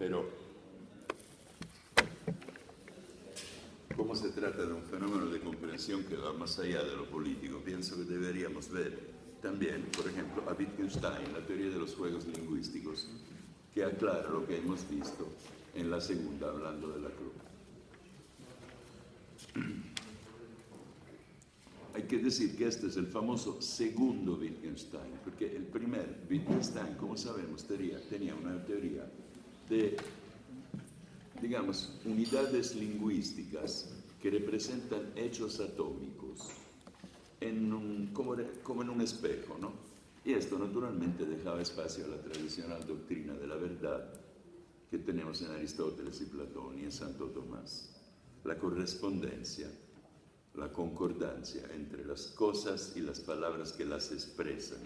pero como se trata de un fenómeno de comprensión que va más allá de lo político, pienso que deberíamos ver también, por ejemplo, a Wittgenstein, la teoría de los juegos lingüísticos, que aclara lo que hemos visto en la segunda, hablando de la cruz. Hay que decir que este es el famoso segundo Wittgenstein, porque el primer Wittgenstein, como sabemos, tenía una teoría de, digamos, unidades lingüísticas que representan hechos atómicos, como en un espejo, ¿no? Y esto naturalmente dejaba espacio a la tradicional doctrina de la verdad que tenemos en Aristóteles y Platón y en Santo Tomás. La correspondencia, la concordancia entre las cosas y las palabras que las expresan,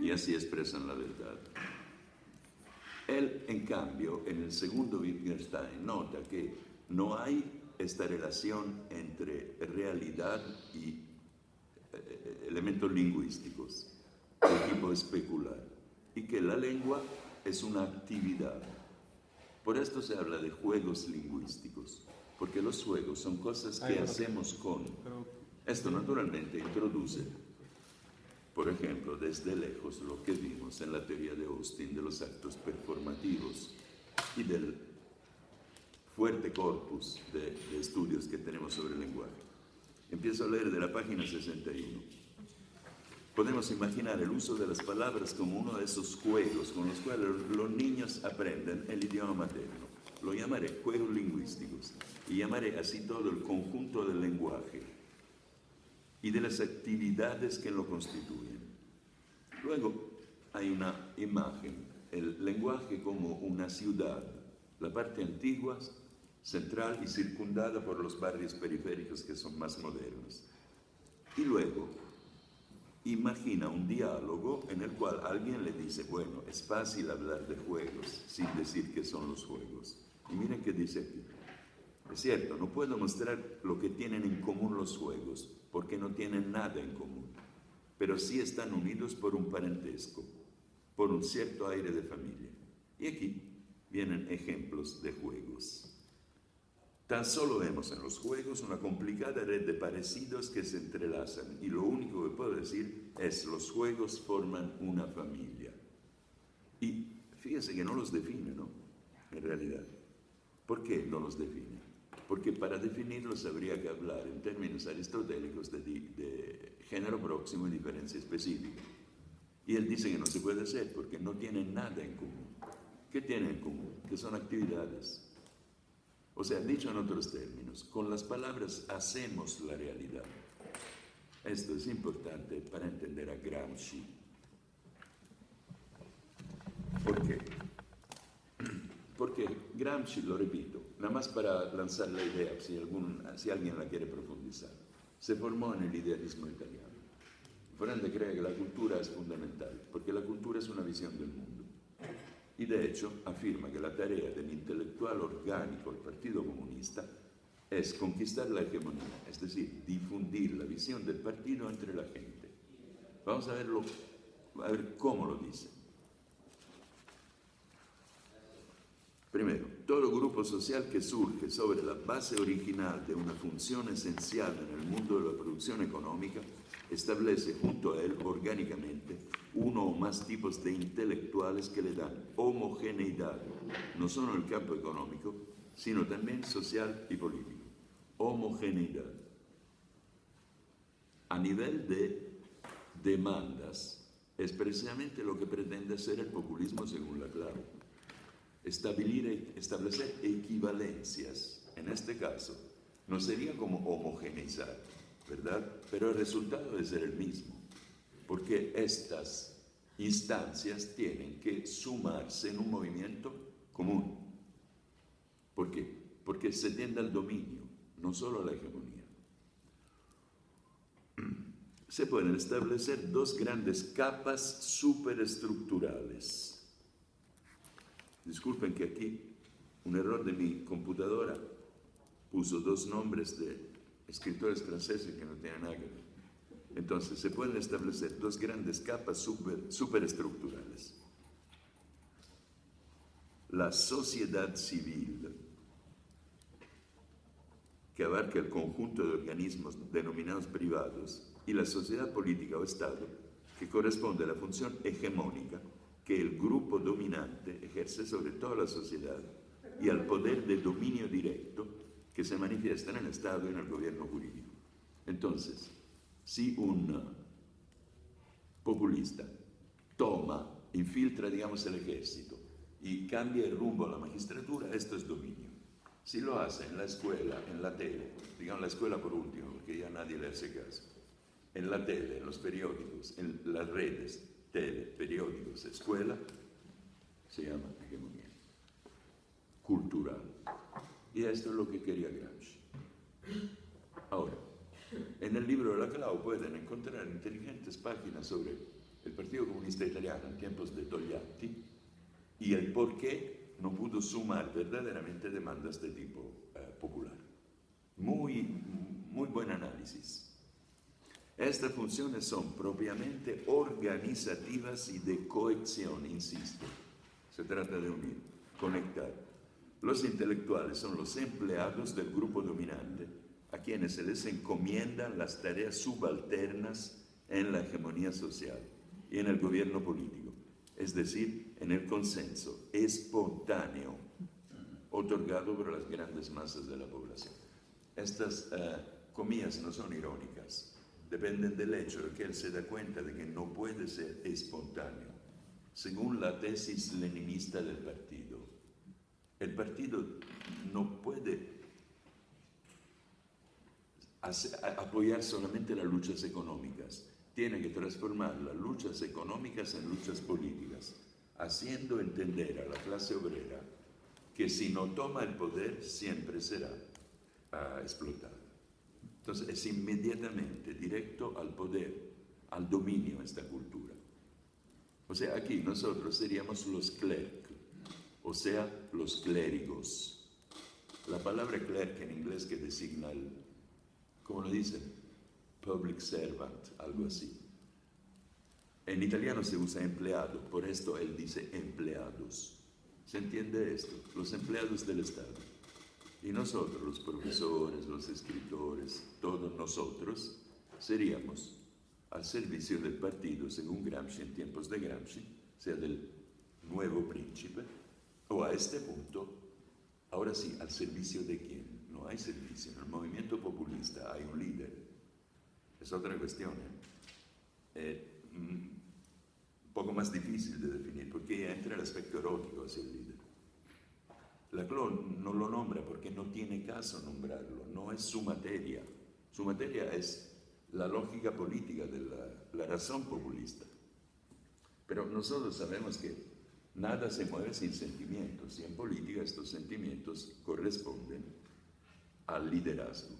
y así expresan la verdad. Él, en cambio, en el segundo Wittgenstein, nota que no hay esta relación entre realidad y elementos lingüísticos de tipo especular, y que la lengua es una actividad. Por esto se habla de juegos lingüísticos, porque los juegos son cosas que hacemos con. Esto naturalmente introduce, por ejemplo, desde lejos lo que vimos en la teoría de Austin de los actos performativos y del fuerte corpus de estudios que tenemos sobre el lenguaje. Empiezo a leer de la página 61. Podemos imaginar el uso de las palabras como uno de esos juegos con los cuales los niños aprenden el idioma materno. Lo llamaré juegos lingüísticos y llamaré así todo el conjunto del lenguaje y de las actividades que lo constituyen. Luego hay una imagen, el lenguaje como una ciudad, la parte antigua, central y circundada por los barrios periféricos que son más modernos. Y luego imagina un diálogo en el cual alguien le dice, bueno, es fácil hablar de juegos sin decir qué son los juegos. Y miren qué dice aquí. Es cierto, no puedo mostrar lo que tienen en común los juegos, porque no tienen nada en común, pero sí están unidos por un parentesco, por un cierto aire de familia. Y aquí vienen ejemplos de juegos. Tan solo vemos en los juegos una complicada red de parecidos que se entrelazan, y lo único que puedo decir es los juegos forman una familia. Y fíjese que no los define, ¿no? En realidad. ¿Por qué no los define? Porque para definirlos habría que hablar en términos aristotélicos de género próximo y diferencia específica. Y él dice que no se puede hacer porque no tienen nada en común. ¿Qué tienen en común? Que son actividades. O sea, dicho en otros términos, con las palabras hacemos la realidad. Esto es importante para entender a Gramsci. ¿Por qué? Porque Gramsci, lo repito, nada más para lanzar la idea, si alguien la quiere profundizar, se formó en el idealismo italiano. Freire cree que la cultura es fundamental, porque la cultura es una visión del mundo. Y de hecho afirma que la tarea del intelectual orgánico del Partido Comunista es conquistar la hegemonía, es decir, difundir la visión del partido entre la gente. Vamos a ver cómo lo dice. Primero, todo grupo social que surge sobre la base original de una función esencial en el mundo de la producción económica establece junto a él orgánicamente uno o más tipos de intelectuales que le dan homogeneidad, no solo en el campo económico, sino también social y político. Homogeneidad. A nivel de demandas, es precisamente lo que pretende hacer el populismo según la clave. Establecer equivalencias, en este caso, no sería como homogeneizar, ¿verdad? Pero el resultado debe ser el mismo, porque estas instancias tienen que sumarse en un movimiento común. ¿Por qué? Porque se tiende al dominio, no solo a la hegemonía. Se pueden establecer dos grandes capas superestructurales. Disculpen que aquí un error de mi computadora puso dos nombres de escritores franceses que no tienen nada que ver. Entonces, se pueden establecer dos grandes capas superestructurales. la sociedad civil, que abarca el conjunto de organismos denominados privados, y la sociedad política o Estado, que corresponde a la función hegemónica que el grupo dominante ejerce sobre toda la sociedad y al poder de dominio directo que se manifiesta en el Estado y en el gobierno jurídico. Entonces, si un populista toma, infiltra, digamos, el ejército y cambia el rumbo a la magistratura, esto es dominio. Si lo hace en la escuela, en la tele, digamos la escuela por último, porque ya nadie le hace caso, en la tele, en los periódicos, en las redes, tele, periódicos, escuela, se llama hegemonía cultural. Y esto es lo que quería Gramsci. Ahora, en el libro de la Clau pueden encontrar inteligentes páginas sobre el Partido Comunista Italiano en tiempos de Togliatti y el por qué no pudo sumar verdaderamente demandas de tipo popular. Muy buen análisis. Estas funciones son propiamente organizativas y de cohesión, insisto. Se trata de unir, conectar. Los intelectuales son los empleados del grupo dominante, a quienes se les encomiendan las tareas subalternas en la hegemonía social y en el gobierno político, es decir, en el consenso espontáneo otorgado por las grandes masas de la población. Estas comillas no son irónicas, dependen del hecho de que él se da cuenta de que no puede ser espontáneo, según la tesis leninista del partido. El partido no puede apoyar solamente las luchas económicas, tiene que transformar las luchas económicas en luchas políticas, haciendo entender a la clase obrera que si no toma el poder siempre será explotada. Entonces es inmediatamente directo al poder, al dominio de esta cultura. O sea, aquí nosotros seríamos los clerc, o sea, los clérigos. La palabra clerk en inglés que designa el, ¿cómo lo dicen? Public servant, algo así. En italiano se usa empleado, por esto él dice empleados. ¿Se entiende esto? Los empleados del Estado. Y nosotros, los profesores, los escritores, todos nosotros, seríamos al servicio del partido, según Gramsci, en tiempos de Gramsci, sea del nuevo príncipe, o a este punto, ahora sí, al servicio de quién. No hay servicio. En el movimiento populista hay un líder. Es otra cuestión. Un poco más difícil de definir, porque entra el aspecto erótico hacia el líder. Laclau no lo nombra porque no tiene caso nombrarlo, no es su materia. Su materia es la lógica política de la razón populista. Pero nosotros sabemos que nada se mueve sin sentimientos, y en política estos sentimientos corresponden al liderazgo.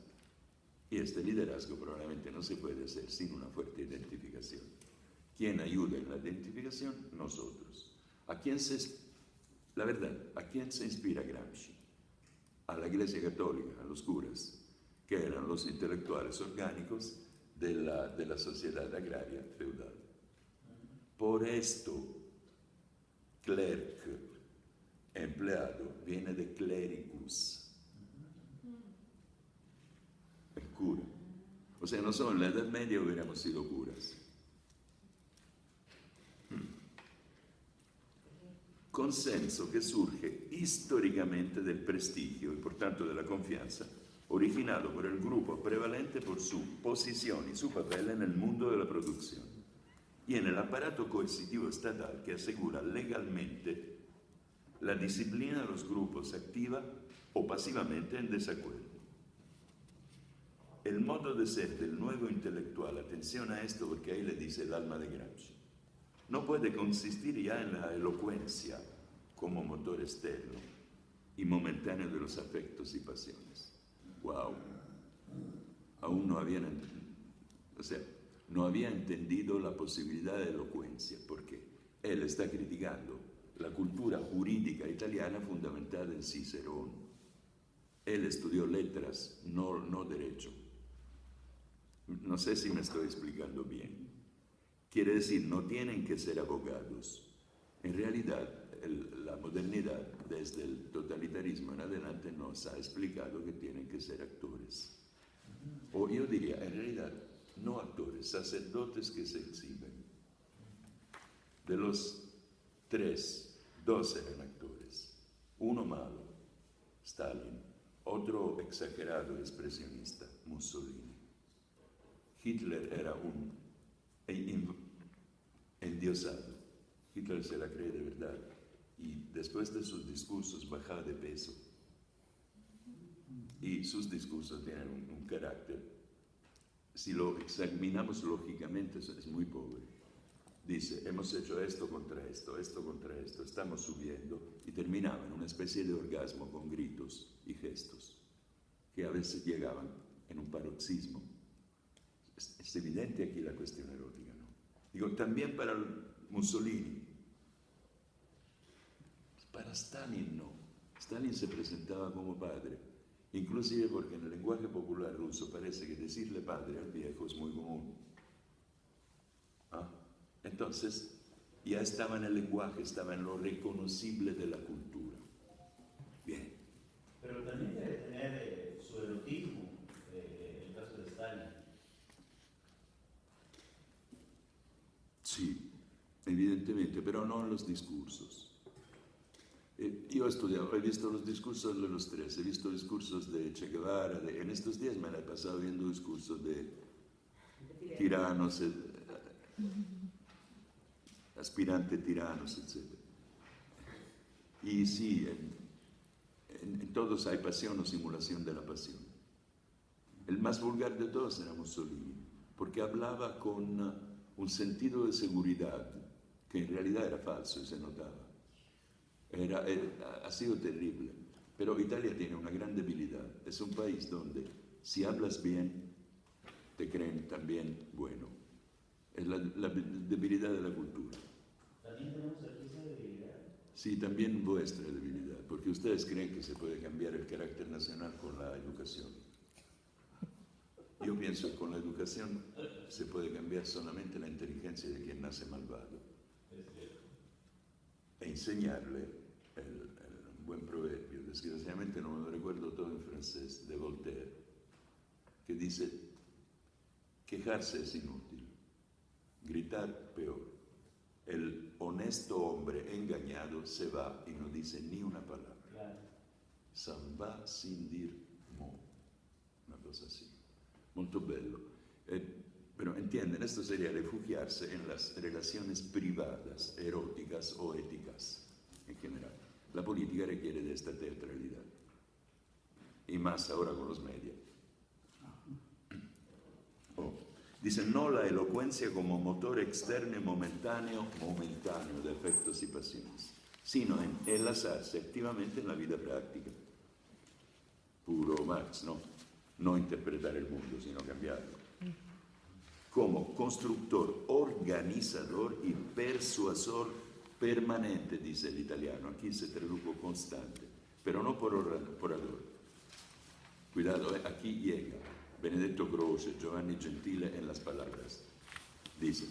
Y este liderazgo probablemente no se puede hacer sin una fuerte identificación. ¿Quién ayuda en la identificación? Nosotros. La verdad, ¿a quién se inspira Gramsci? A la Iglesia Católica, a los curas, que eran los intelectuales orgánicos de la sociedad agraria feudal. Por esto, clerc, empleado, viene de clericus, el cura. O sea, nosotros en la Edad Media hubiéramos sido curas. Consenso que surge históricamente del prestigio y por tanto de la confianza, originado por el grupo prevalente por su posición y su papel en el mundo de la producción y en el aparato coercitivo estatal que asegura legalmente la disciplina de los grupos activa o pasivamente en desacuerdo. El modo de ser del nuevo intelectual, atención a esto porque ahí le dice el alma de Gramsci, no puede consistir ya en la elocuencia como motor externo y momentáneo de los afectos y pasiones. ¡Wow! Aún no había entendido la posibilidad de elocuencia, porque él está criticando la cultura jurídica italiana fundamentada en Cicerón. Él estudió letras, no derecho. No sé si me estoy explicando bien. Quiere decir, no tienen que ser abogados. En realidad, la modernidad desde el totalitarismo en adelante nos ha explicado que tienen que ser actores. O yo diría, en realidad, no actores, sacerdotes que se exhiben. De los 3, 2 eran actores. Uno malo, Stalin. Otro exagerado expresionista, Mussolini. Hitler era un endiosado. Hitler se la cree de verdad. Y después de sus discursos bajaba de peso. Y sus discursos tienen un carácter. Si lo examinamos lógicamente, es muy pobre. Dice, hemos hecho esto contra esto, estamos subiendo, y terminaba en una especie de orgasmo con gritos y gestos, que a veces llegaban en un paroxismo. Es evidente aquí la cuestión erótica, ¿no? Digo, también para Mussolini, para Stalin no. Stalin se presentaba como padre, inclusive porque en el lenguaje popular ruso parece que decirle padre al viejo es muy común. ¿Ah? Entonces, ya estaba en el lenguaje, estaba en lo reconocible de la cultura. Bien. Pero también debe tener su erotismo, el caso de Stalin. Sí, evidentemente, pero no en los discursos. Yo he visto los discursos de los 3, he visto discursos de Che Guevara, en estos días me la he pasado viendo discursos de tiranos, aspirantes tiranos, etc. Y sí, en todos hay pasión o simulación de la pasión. El más vulgar de todos era Mussolini, porque hablaba con un sentido de seguridad que en realidad era falso y se notaba. Ha sido terrible, pero Italia tiene una gran debilidad. Es un país donde si hablas bien, te creen también bueno. Es la debilidad de la cultura. ¿También tenemos aquí esa debilidad? Sí, también vuestra debilidad, porque ustedes creen que se puede cambiar el carácter nacional con la educación. Yo pienso que con la educación se puede cambiar solamente la inteligencia de quien nace malvado. E enseñarle un buen proverbio, desgraciadamente no me lo recuerdo todo en francés, de Voltaire, que dice, quejarse es inútil, gritar peor. El honesto hombre engañado se va y no dice ni una palabra. S'en va sin dir mot, una cosa así. Molto bello. Pero entienden, esto sería refugiarse en las relaciones privadas, eróticas o éticas en general. La política requiere de esta teatralidad. Y más ahora con los medios. Dice, no la elocuencia como motor externo y momentáneo de afectos y pasiones, sino en enlazarse activamente en la vida práctica. Puro Marx, ¿no? No interpretar el mundo, sino cambiarlo. Como constructor, organizador y persuasor permanente, dice el italiano. Aquí se tradujo constante, pero no por orador. Cuidado, aquí llega Benedetto Croce, Giovanni Gentile en las palabras. Dice,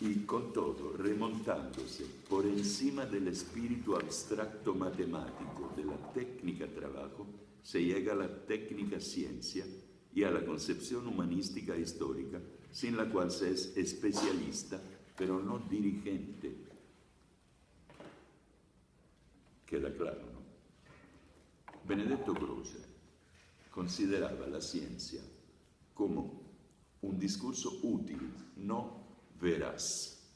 y con todo, remontándose por encima del espíritu abstracto matemático de la técnica trabajo, se llega a la técnica ciencia y a la concepción humanística histórica, sin la cual se es especialista, pero no dirigente. Queda claro, ¿no? Benedetto Croce consideraba la ciencia como un discurso útil, no veraz.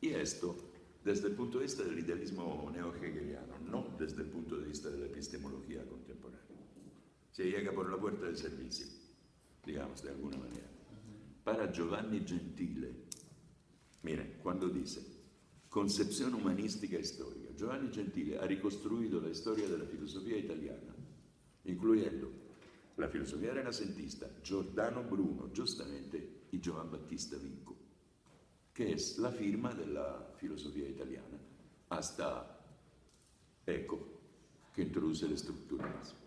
Y esto desde el punto de vista del idealismo neo-hegeliano, no desde el punto de vista de la epistemología contemporánea. Se llega por la puerta del servicio, digamos, de alguna manera. Para Giovanni Gentile, miren, cuando dice concepción humanística histórica, Giovanni Gentile ha ricostruito la storia della filosofia italiana, incluyendo la filosofia renacentista, Giordano Bruno, giustamente, y Giovan Battista Vico, que es la firma de la filosofía italiana, hasta Eco, que introduce el estructuralismo.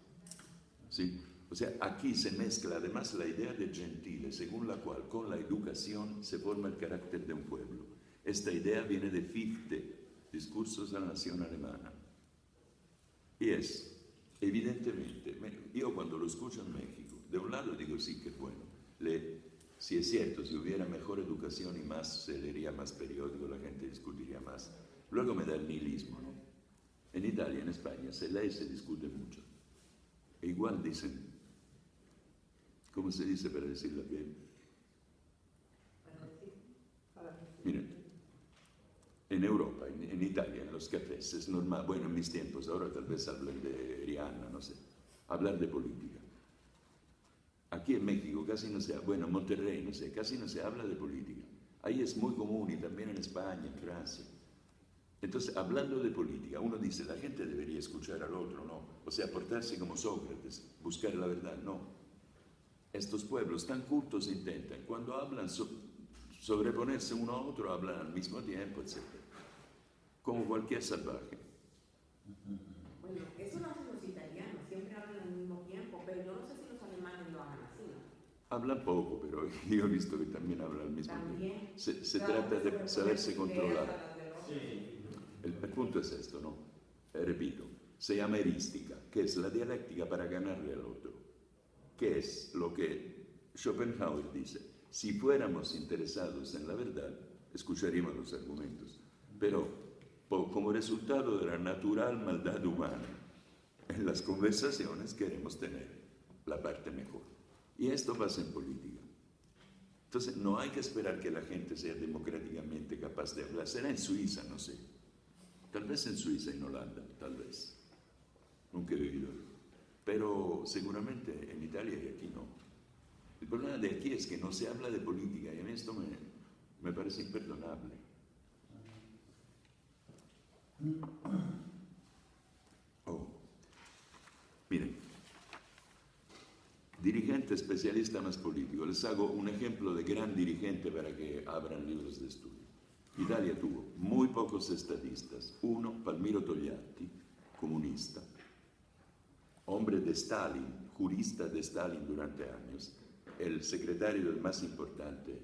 ¿Sí? O sea, aquí se mezcla además la idea de Gentile, según la cual con la educación se forma el carácter de un pueblo. Esta idea viene de Fichte, Discursos a la nación alemana. Y es, evidentemente, yo cuando lo escucho en México, de un lado digo sí que es bueno, si es cierto, si hubiera mejor educación y más, se leería más periódico, la gente discutiría más. Luego me da el nihilismo, ¿no? En Italia, en España, se lee y se discute mucho. E igual dicen, ¿cómo se dice para decirlo bien? Miren, en Europa, en Italia, en los cafés, es normal, bueno, en mis tiempos, ahora tal vez hablan de Rihanna, no sé, hablar de política. Aquí en México casi no se habla, bueno, en Monterrey, no sé, casi no se habla de política. Ahí es muy común y también en España, en Francia. Entonces, hablando de política, uno dice, la gente debería escuchar al otro, ¿no? O sea, portarse como Sócrates, buscar la verdad, no. Estos pueblos tan cultos intentan, cuando hablan, sobreponerse uno a otro, hablan al mismo tiempo, etc. Como cualquier salvaje. Bueno, eso lo hacen los italianos, siempre hablan al mismo tiempo, pero yo no sé si los alemanes lo hagan así, ¿no? Hablan poco, pero yo he visto que también hablan al mismo tiempo. Se Claro, trata de saberse controlar. Sí. El punto es esto, ¿no? Repito, se llama erística, que es la dialéctica para ganarle al otro, que es lo que Schopenhauer dice. Si fuéramos interesados en la verdad, escucharíamos los argumentos, pero como resultado de la natural maldad humana, en las conversaciones queremos tener la parte mejor. Y esto pasa en política. Entonces, no hay que esperar que la gente sea democráticamente capaz de hablar. Será en Suiza, no sé. Tal vez en Suiza, en Holanda, tal vez. Nunca he vivido. Pero seguramente en Italia y aquí no. El problema de aquí es que no se habla de política y a mí esto me parece imperdonable. Oh. Miren, dirigente especialista más político. Les hago un ejemplo de gran dirigente para que abran libros de estudio. Italia tuvo muy pocos estadistas. Uno, Palmiro Togliatti, comunista, hombre de Stalin, jurista de Stalin durante años, el secretario del más importante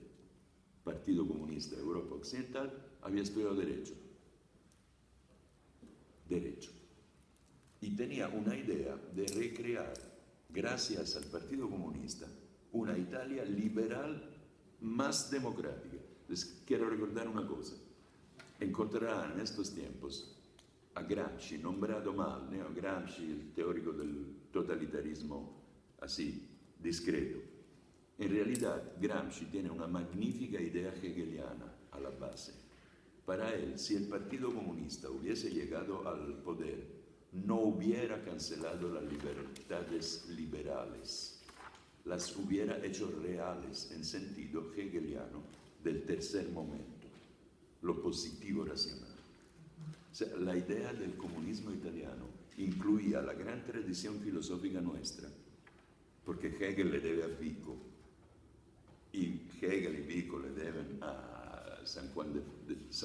Partido Comunista de Europa Occidental, había estudiado Derecho. Y tenía una idea de recrear, gracias al Partido Comunista, una Italia liberal más democrática. Les quiero recordar una cosa. Encontrarán en estos tiempos a Gramsci, nombrado mal, ¿no? Gramsci, el teórico del totalitarismo así, discreto. En realidad, Gramsci tiene una magnífica idea hegeliana a la base. Para él, si el Partido Comunista hubiese llegado al poder, no hubiera cancelado las libertades liberales, las hubiera hecho reales en sentido hegeliano del tercer momento, lo positivo racional. O sea, la idea del comunismo italiano incluía la gran tradición filosófica nuestra, porque Hegel le debe a Vico, y Hegel y Vico le deben a San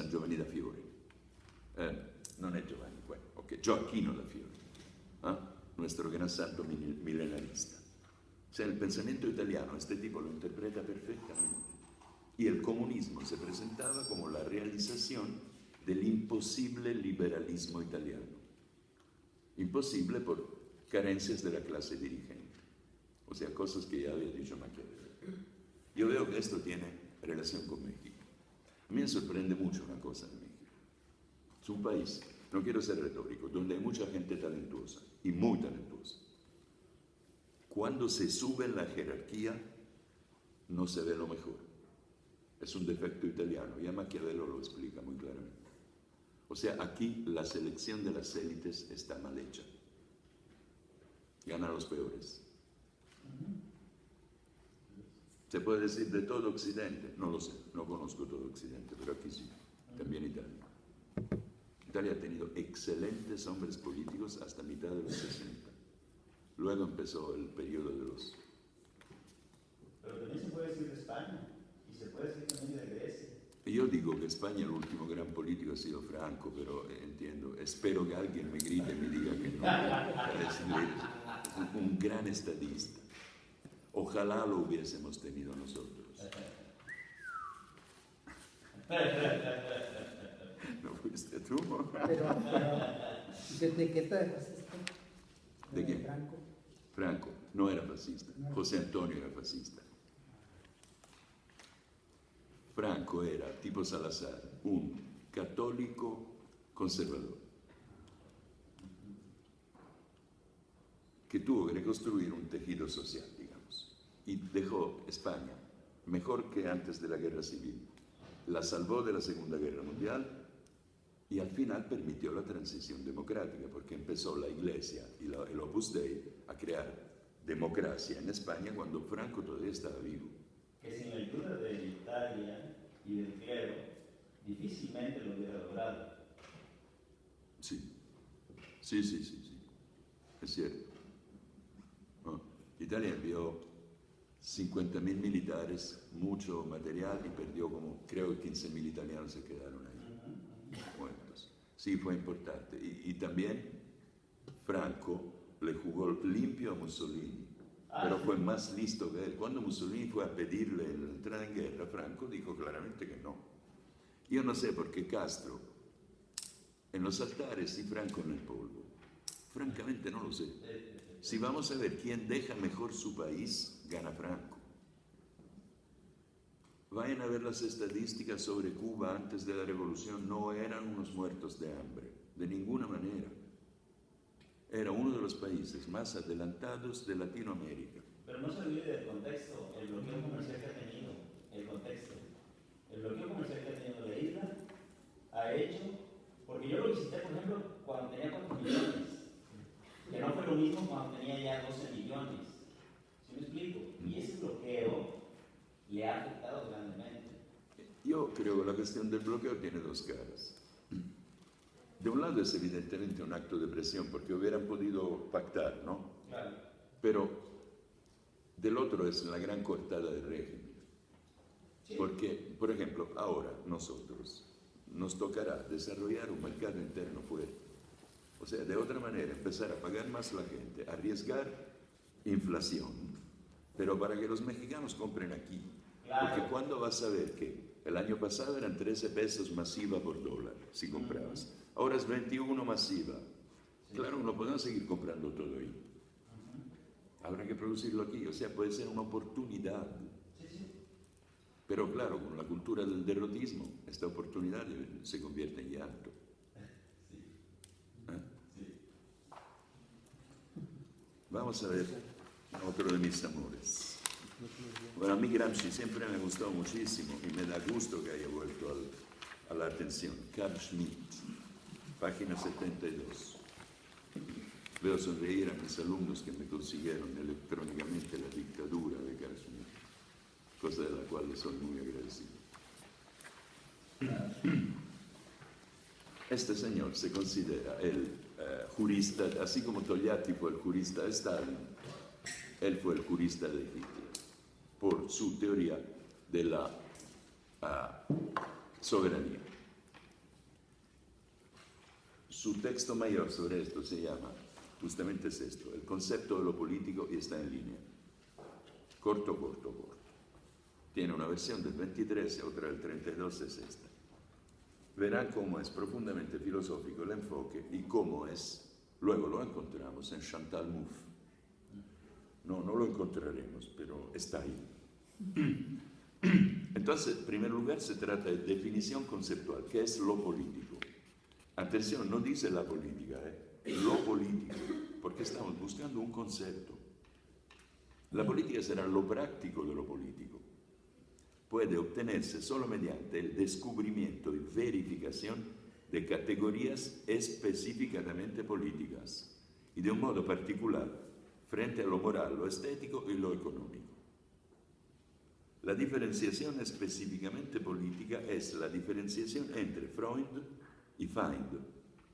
Giovanni da Fiore. Non è Giovanni, bueno, ok, Gioacchino da Fiore, nuestro gran santo milenarista. O sea, el pensamiento italiano, este tipo lo interpreta perfectamente. Y el comunismo se presentaba como la realización del imposible liberalismo italiano. Imposible por carencias de la clase dirigente. O sea, cosas que ya había dicho Maquiavelo. Yo veo que esto tiene relación con México. A mí me sorprende mucho una cosa en México. Es un país, no quiero ser retórico, donde hay mucha gente talentuosa y muy talentuosa. Cuando se sube en la jerarquía, no se ve lo mejor. Es un defecto italiano, ya Maquiavelo lo explica muy claramente. O sea, aquí la selección de las élites está mal hecha. Ganan los peores. ¿Se puede decir de todo Occidente? No lo sé, no conozco todo Occidente, pero aquí sí, también Italia. Italia ha tenido excelentes hombres políticos hasta mitad de los 60. Luego empezó el periodo de los... Pero también se puede decir de España, y se puede decir también de Grecia. Yo digo que España el último gran político ha sido Franco, pero entiendo, espero que alguien me grite y me diga que no. Es un gran estadista. Ojalá lo hubiésemos tenido nosotros. No fuiste tú. ¿Tú? Pero ¿se etiqueta de fascista? ¿De quién? Franco. Franco no era fascista, No. José Antonio era fascista. Franco era, tipo Salazar, un católico conservador que tuvo que reconstruir un tejido social, digamos, y dejó España mejor que antes de la Guerra Civil. La salvó de la Segunda Guerra Mundial y al final permitió la transición democrática, porque empezó la Iglesia y el Opus Dei a crear democracia en España cuando Franco todavía estaba vivo. Que sin la ayuda de Italia y del clero, difícilmente lo hubiera logrado. Sí, es cierto. No, Italia envió 50.000 militares, mucho material, y perdió como, creo que 15.000 italianos se quedaron ahí, muertos. Sí, fue importante. Y también Franco le jugó limpio a Mussolini, pero fue más listo que él. Cuando Mussolini fue a pedirle la entrada en guerra, Franco dijo claramente que no. Yo no sé por qué Castro en los altares y Franco en el polvo. Francamente no lo sé. Si vamos a ver quién deja mejor su país, gana Franco. Vayan a ver las estadísticas sobre Cuba antes de la revolución. No eran unos muertos de hambre, de ninguna manera. Era uno de los países más adelantados de Latinoamérica. Pero no se olvide del contexto, el bloqueo comercial que ha tenido, el contexto. El bloqueo comercial que ha tenido la isla ha hecho, porque yo lo visité, por ejemplo, cuando tenía 4 millones, que no fue lo mismo cuando tenía ya 12 millones. ¿Sí me explico? Y ese bloqueo le ha afectado grandemente. Yo creo que la cuestión del bloqueo tiene dos caras. De un lado es evidentemente un acto de presión, porque hubieran podido pactar, ¿no? Claro. Pero del otro es la gran coartada del régimen. Sí. Porque, por ejemplo, ahora nosotros nos tocará desarrollar un mercado interno fuerte. O sea, de otra manera, empezar a pagar más la gente, arriesgar inflación, pero para que los mexicanos compren aquí. Claro. Porque ¿cuándo vas a ver que el año pasado eran 13 pesos masiva por dólar, si comprabas? Ahora es 21 masiva. Claro, no podemos seguir comprando todo ahí. Habrá que producirlo aquí, o sea, puede ser una oportunidad. Pero claro, con la cultura del derrotismo, esta oportunidad se convierte en llanto. Vamos a ver otro de mis amores. Bueno, a mí Gramsci siempre me gustó muchísimo y me da gusto que haya vuelto a la atención. Carl Schmitt, página 72. Veo sonreír a mis alumnos que me consiguieron electrónicamente la dictadura de Carl Schmitt, cosa de la cual les soy muy agradecido. Este señor se considera el jurista, así como Togliatti fue el jurista de Stalin, él fue el jurista de Hitler, por su teoría de la soberanía. Su texto mayor sobre esto se llama, justamente es esto, el concepto de lo político, y está en línea. Corto. Tiene una versión del 23 y otra del 32, es esta. Verán cómo es profundamente filosófico el enfoque y cómo es, luego lo encontramos en Chantal Mouffe. No lo encontraremos, pero está ahí. Entonces, en primer lugar, se trata de definición conceptual. ¿Qué es lo político? Atención, no dice la política, lo político, porque estamos buscando un concepto. La política será lo práctico de lo político. Puede obtenerse solo mediante el descubrimiento y verificación de categorías específicamente políticas y de un modo particular frente a lo moral, lo estético y lo económico. La diferenciación específicamente política es la diferenciación entre Freud y Feind,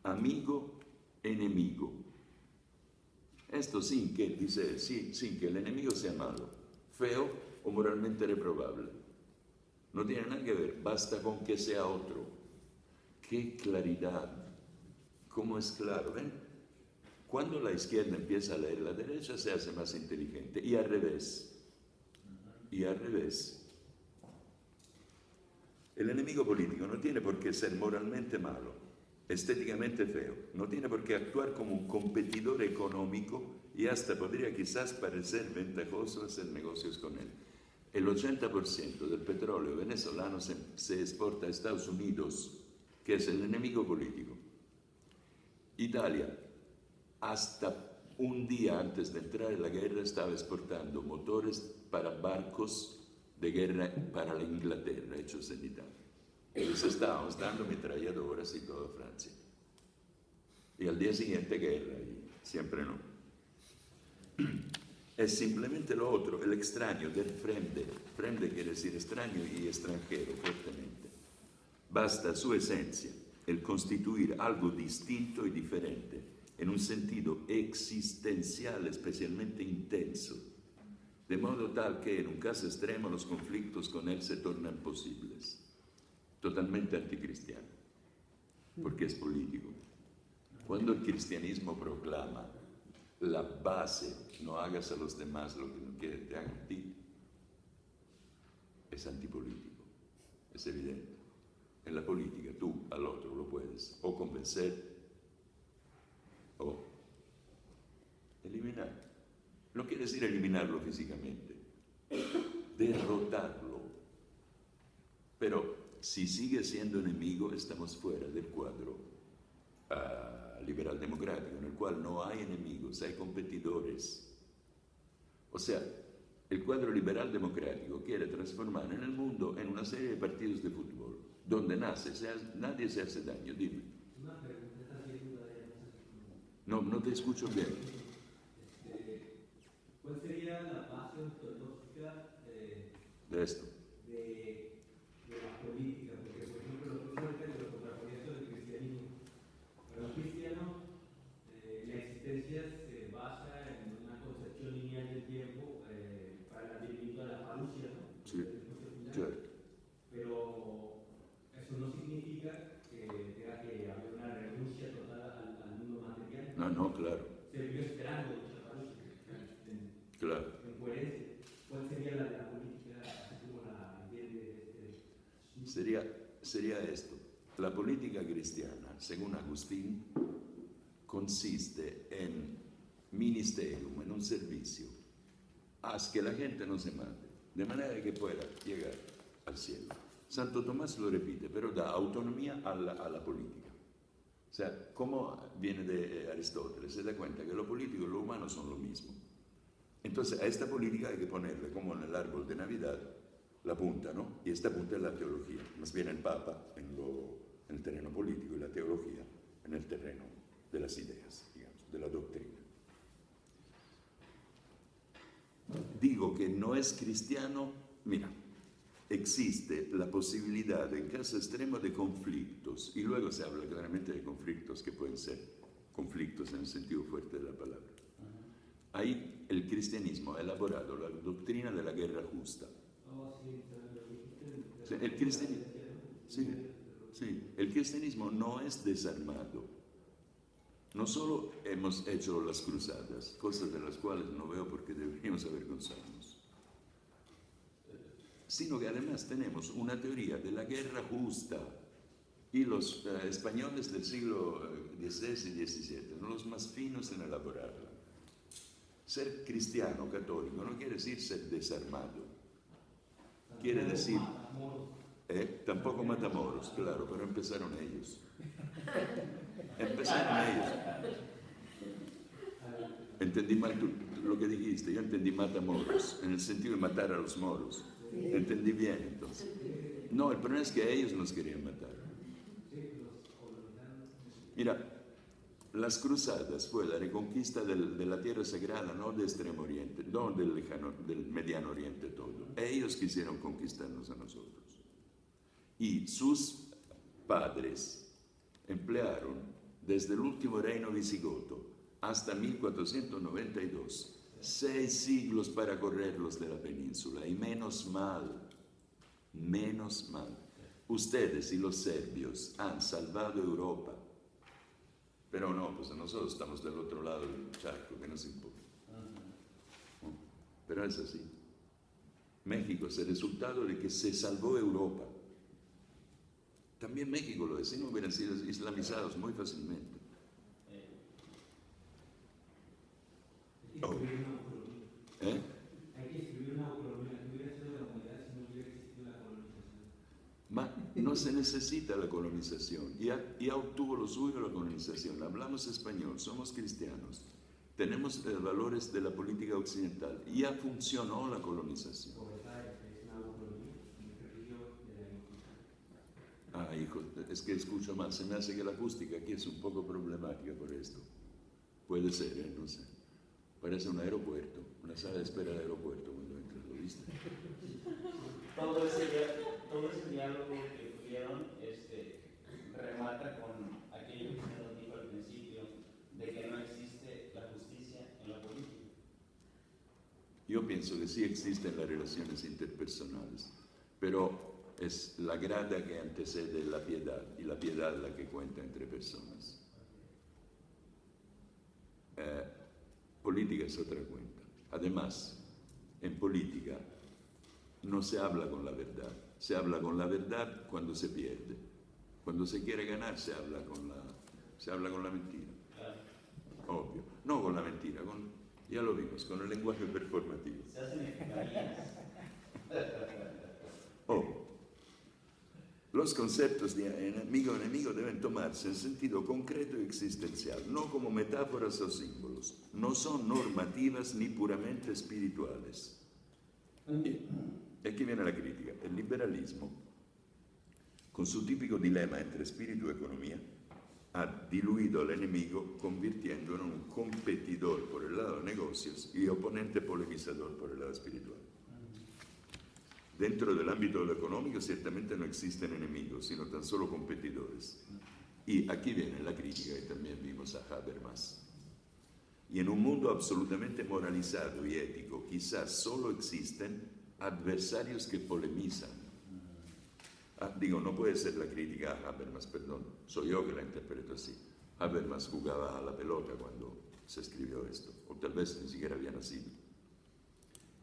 amigo e enemigo. Esto sin que, dice él, sin que el enemigo sea malo, feo o moralmente reprobable. No tiene nada que ver, basta con que sea otro. ¡Qué claridad! ¿Cómo es claro? ¿Ven? Cuando la izquierda empieza a leer, la derecha se hace más inteligente. Y al revés. El enemigo político no tiene por qué ser moralmente malo. estéticamente feo, no tiene por qué actuar como un competidor económico y hasta podría quizás parecer ventajoso hacer negocios con él. El 80% del petróleo venezolano se exporta a Estados Unidos, que es el enemigo político. Italia, hasta un día antes de entrar en la guerra, estaba exportando motores para barcos de guerra para la Inglaterra, hechos en Italia. Y les estábamos dando ametralladoras y todo a Francia. Y al día siguiente guerra, y siempre no. Es simplemente lo otro, el extraño del frente. Frente quiere decir extraño y extranjero, fuertemente. Basta su esencia, el constituir algo distinto y diferente, en un sentido existencial especialmente intenso, de modo tal que en un caso extremo los conflictos con él se tornan posibles. Totalmente anticristiano, porque es político. Cuando el cristianismo proclama la base, no hagas a los demás lo que no quieres que te hagan a ti, es antipolítico, es evidente. En la política tú al otro lo puedes o convencer o eliminar. No quiere decir eliminarlo físicamente, derrotarlo. Pero si sigue siendo enemigo, estamos fuera del cuadro liberal democrático, en el cual no hay enemigos, hay competidores. O sea, el cuadro liberal democrático quiere transformar en el mundo en una serie de partidos de fútbol, donde nadie se hace daño. Dime. Una pregunta así, No te escucho bien. ¿Cuál sería la base ontológica De esto. de la política? Porque, por ejemplo, lo que es ahorita lo contraponiendo del cristianismo. Para un cristiano, la existencia se basa en una concepción lineal del tiempo para el advenimiento de la parusia, ¿no? Sí, claro. Pero eso no significa que tenga que haber una renuncia total al mundo material. No, claro. Se vive esperando esa parusia. Claro. En coherencia. ¿Cuál sería la política, así como la entiende? Sería esto. La política cristiana, según Agustín, consiste en ministerium, en un servicio, haz que la gente no se mate, de manera que pueda llegar al cielo. Santo Tomás lo repite, pero da autonomía a la política. O sea, como viene de Aristóteles, se da cuenta que lo político y lo humano son lo mismo. Entonces, a esta política hay que ponerle, como en el árbol de Navidad, la punta, ¿no? Y esta punta es la teología. Más bien el Papa en el terreno político y la teología en el terreno de las ideas, digamos, de la doctrina. Digo que no es cristiano, mira, existe la posibilidad en caso extremo de conflictos, y luego se habla claramente de conflictos que pueden ser conflictos en el sentido fuerte de la palabra. Ahí el cristianismo ha elaborado la doctrina de la guerra justa. El cristianismo no es desarmado. No solo hemos hecho las cruzadas, cosas de las cuales no veo por qué deberíamos avergonzarnos, sino que además tenemos una teoría de la guerra justa. Y los españoles del siglo XVI y XVII, no los más finos en elaborarla. Ser cristiano, católico, no quiere decir ser desarmado. Quiere decir... Tampoco Matamoros, claro, pero empezaron ellos. Entendí mal lo que dijiste, yo entendí Matamoros, en el sentido de matar a los moros. Entendí bien, entonces. No, el problema es que a ellos nos querían matar. Mira, las cruzadas fue la reconquista de la tierra sagrada, no de Extremo Oriente, no del Mediano Oriente todo. Ellos quisieron conquistarnos a nosotros. Y sus padres emplearon desde el último reino visigodo hasta 1492 6 siglos para correrlos de la península, y menos mal. Ustedes y los serbios han salvado Europa. Pero no, pues nosotros estamos del otro lado del charco, que nos importa. Pero es así. México es el resultado de que se salvó Europa. También México lo es, si no hubieran sido islamizados muy fácilmente. Oh. ¿Eh? Hay que escribir una autonomía que hubiera sido la humanidad si no hubiera existido la colonización. Ma no se necesita la colonización, ya obtuvo lo suyo la colonización. Hablamos español, somos cristianos, tenemos los valores de la política occidental, ya funcionó la colonización. Ah, hijo, es que escucho mal, se me hace que la acústica aquí es un poco problemática por esto. Puede ser, no sé. Parece un aeropuerto, una sala de espera de aeropuerto cuando entras, ¿lo viste? Todo ese diálogo que tuvieron remata con aquello que se nos dijo al principio, de que no existe la justicia en la política. Yo pienso que sí existen las relaciones interpersonales, pero es la grada que antecede la piedad, y la piedad la que cuenta entre personas. Política es otra cuenta. Además, en política no se habla con la verdad, se habla con la verdad cuando se pierde. Cuando se quiere ganar se habla con la mentira. Obvio. No con la mentira, ya lo vimos, con el lenguaje performativo. Se hacen eficarías. Los conceptos de enemigo deben tomarse en sentido concreto y existencial, no como metáforas o símbolos. No son normativas ni puramente espirituales. Y aquí viene la crítica. El liberalismo, con su típico dilema entre espíritu y economía, ha diluido al enemigo convirtiéndolo en un competidor por el lado de negocios y oponente polemizador por el lado espiritual. Dentro del ámbito de lo económico ciertamente no existen enemigos, sino tan solo competidores. Y aquí viene la crítica que también vimos a Habermas. Y en un mundo absolutamente moralizado y ético, quizás solo existen adversarios que polemizan. No puede ser la crítica a Habermas, perdón, soy yo que la interpreto así. Habermas jugaba a la pelota cuando se escribió esto, o tal vez ni siquiera había nacido.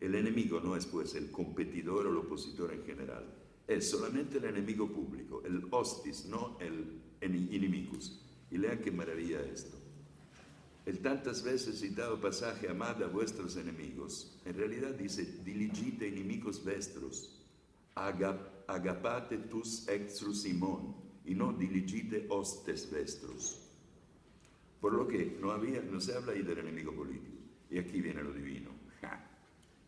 El enemigo no es pues el competidor o el opositor en general, es solamente el enemigo público, el hostis, no el inimicus. Y lean qué maravilla esto. El tantas veces citado pasaje, amad a vuestros enemigos, en realidad dice, diligite inimicos vestros, agapate tus extrus simón, y no diligite hostes vestros. Por lo que no se habla ahí del enemigo político. Y aquí viene lo divino.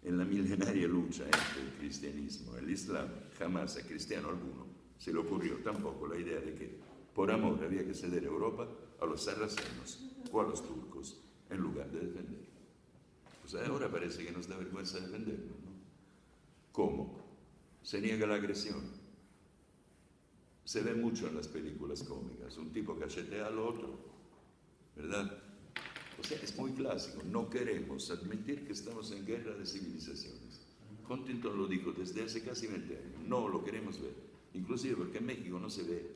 En la milenaria lucha entre el cristianismo y el islam, jamás a cristiano alguno se le ocurrió tampoco la idea de que por amor había que ceder a Europa a los sarracenos o a los turcos en lugar de defenderlo. Pues ahora parece que nos da vergüenza defenderlo, ¿no? ¿Cómo? Se niega la agresión. Se ve mucho en las películas cómicas, un tipo cachetea al otro, ¿verdad? O sea, es muy clásico, no queremos admitir que estamos en guerra de civilizaciones. Huntington lo dijo desde hace casi 20 años, no lo queremos ver, inclusive porque en México no se ve.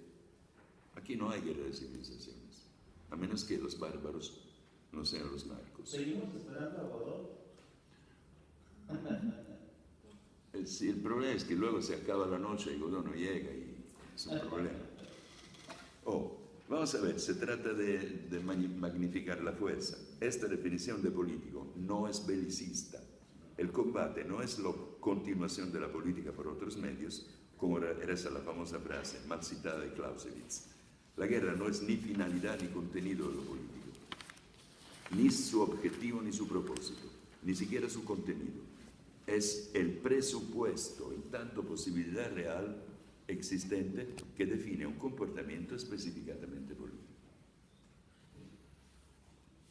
Aquí no hay guerra de civilizaciones, a menos que los bárbaros no sean los narcos. ¿Seguimos esperando a Godot? Sí, el problema es que luego se acaba la noche y Godot no llega y es un problema. Vamos a ver, se trata de magnificar la fuerza. Esta definición de político no es belicista. El combate no es la continuación de la política por otros medios, como era esa la famosa frase mal citada de Clausewitz. La guerra no es ni finalidad ni contenido de lo político, ni su objetivo ni su propósito, ni siquiera su contenido. Es el presupuesto, en tanto posibilidad real existente que define un comportamiento específicamente político.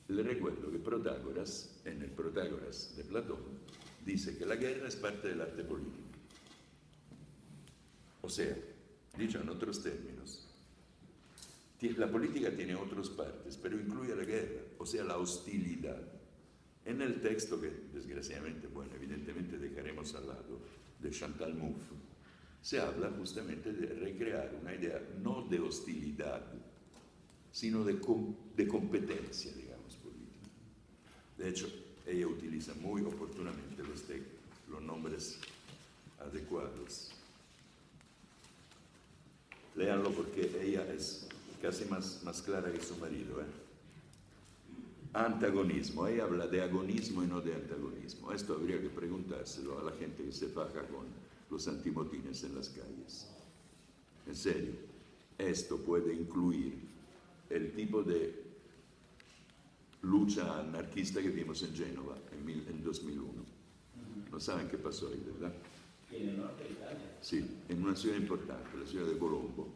Le recuerdo que Protágoras, en el Protágoras de Platón, dice que la guerra es parte del arte político. O sea, dicho en otros términos, la política tiene otras partes, pero incluye la guerra, o sea, la hostilidad. En el texto que, desgraciadamente, bueno, evidentemente dejaremos al lado, de Chantal Mouffe, se habla justamente de recrear una idea no de hostilidad, sino de competencia, digamos, política. De hecho, ella utiliza muy oportunamente los nombres adecuados. léanlo porque ella es casi más clara que su marido. Antagonismo, ella habla de agonismo y no de antagonismo. Esto habría que preguntárselo a la gente que se faja con los antimotines en las calles. En serio, esto puede incluir el tipo de lucha anarquista que vimos en Génova en 2001. No saben qué pasó ahí, ¿verdad? En el norte de Italia. Sí, en una ciudad importante, la ciudad de Colombo.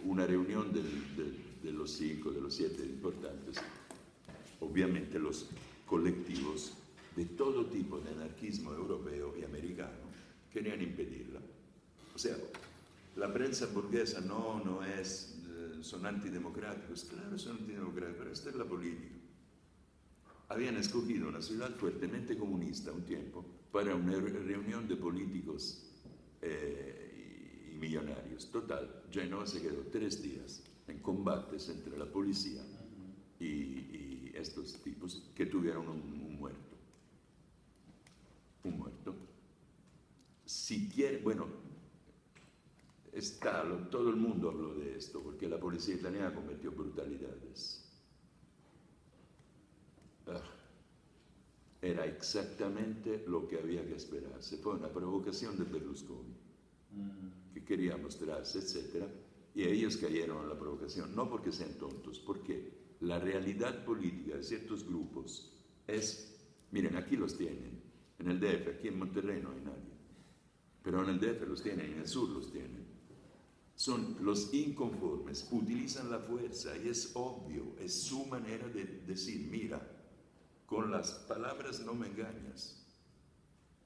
Una reunión de los 5, de los 7 importantes, obviamente los colectivos de todo tipo de anarquismo europeo y americano querían impedirla. O sea, la prensa burguesa no es, son antidemocráticos, claro son antidemocráticos, pero esta es la política. Habían escogido una ciudad fuertemente comunista un tiempo para una reunión de políticos y millonarios. Total, Génova se quedó 3 días en combates entre la policía y estos tipos que tuvieron un muerto. Un muerto. Si quiere, bueno, todo el mundo habló de esto porque la policía italiana cometió brutalidades. Era exactamente lo que había que esperarse. Fue una provocación de Berlusconi, que quería mostrarse, etc. Y ellos cayeron en la provocación, no porque sean tontos, porque la realidad política de ciertos grupos es, miren, aquí los tienen, en el DF, aquí en Monterrey no hay nadie, pero en el DF los tienen, en el sur los tienen. Son los inconformes, utilizan la fuerza y es obvio, es su manera de decir, mira, con las palabras no me engañas.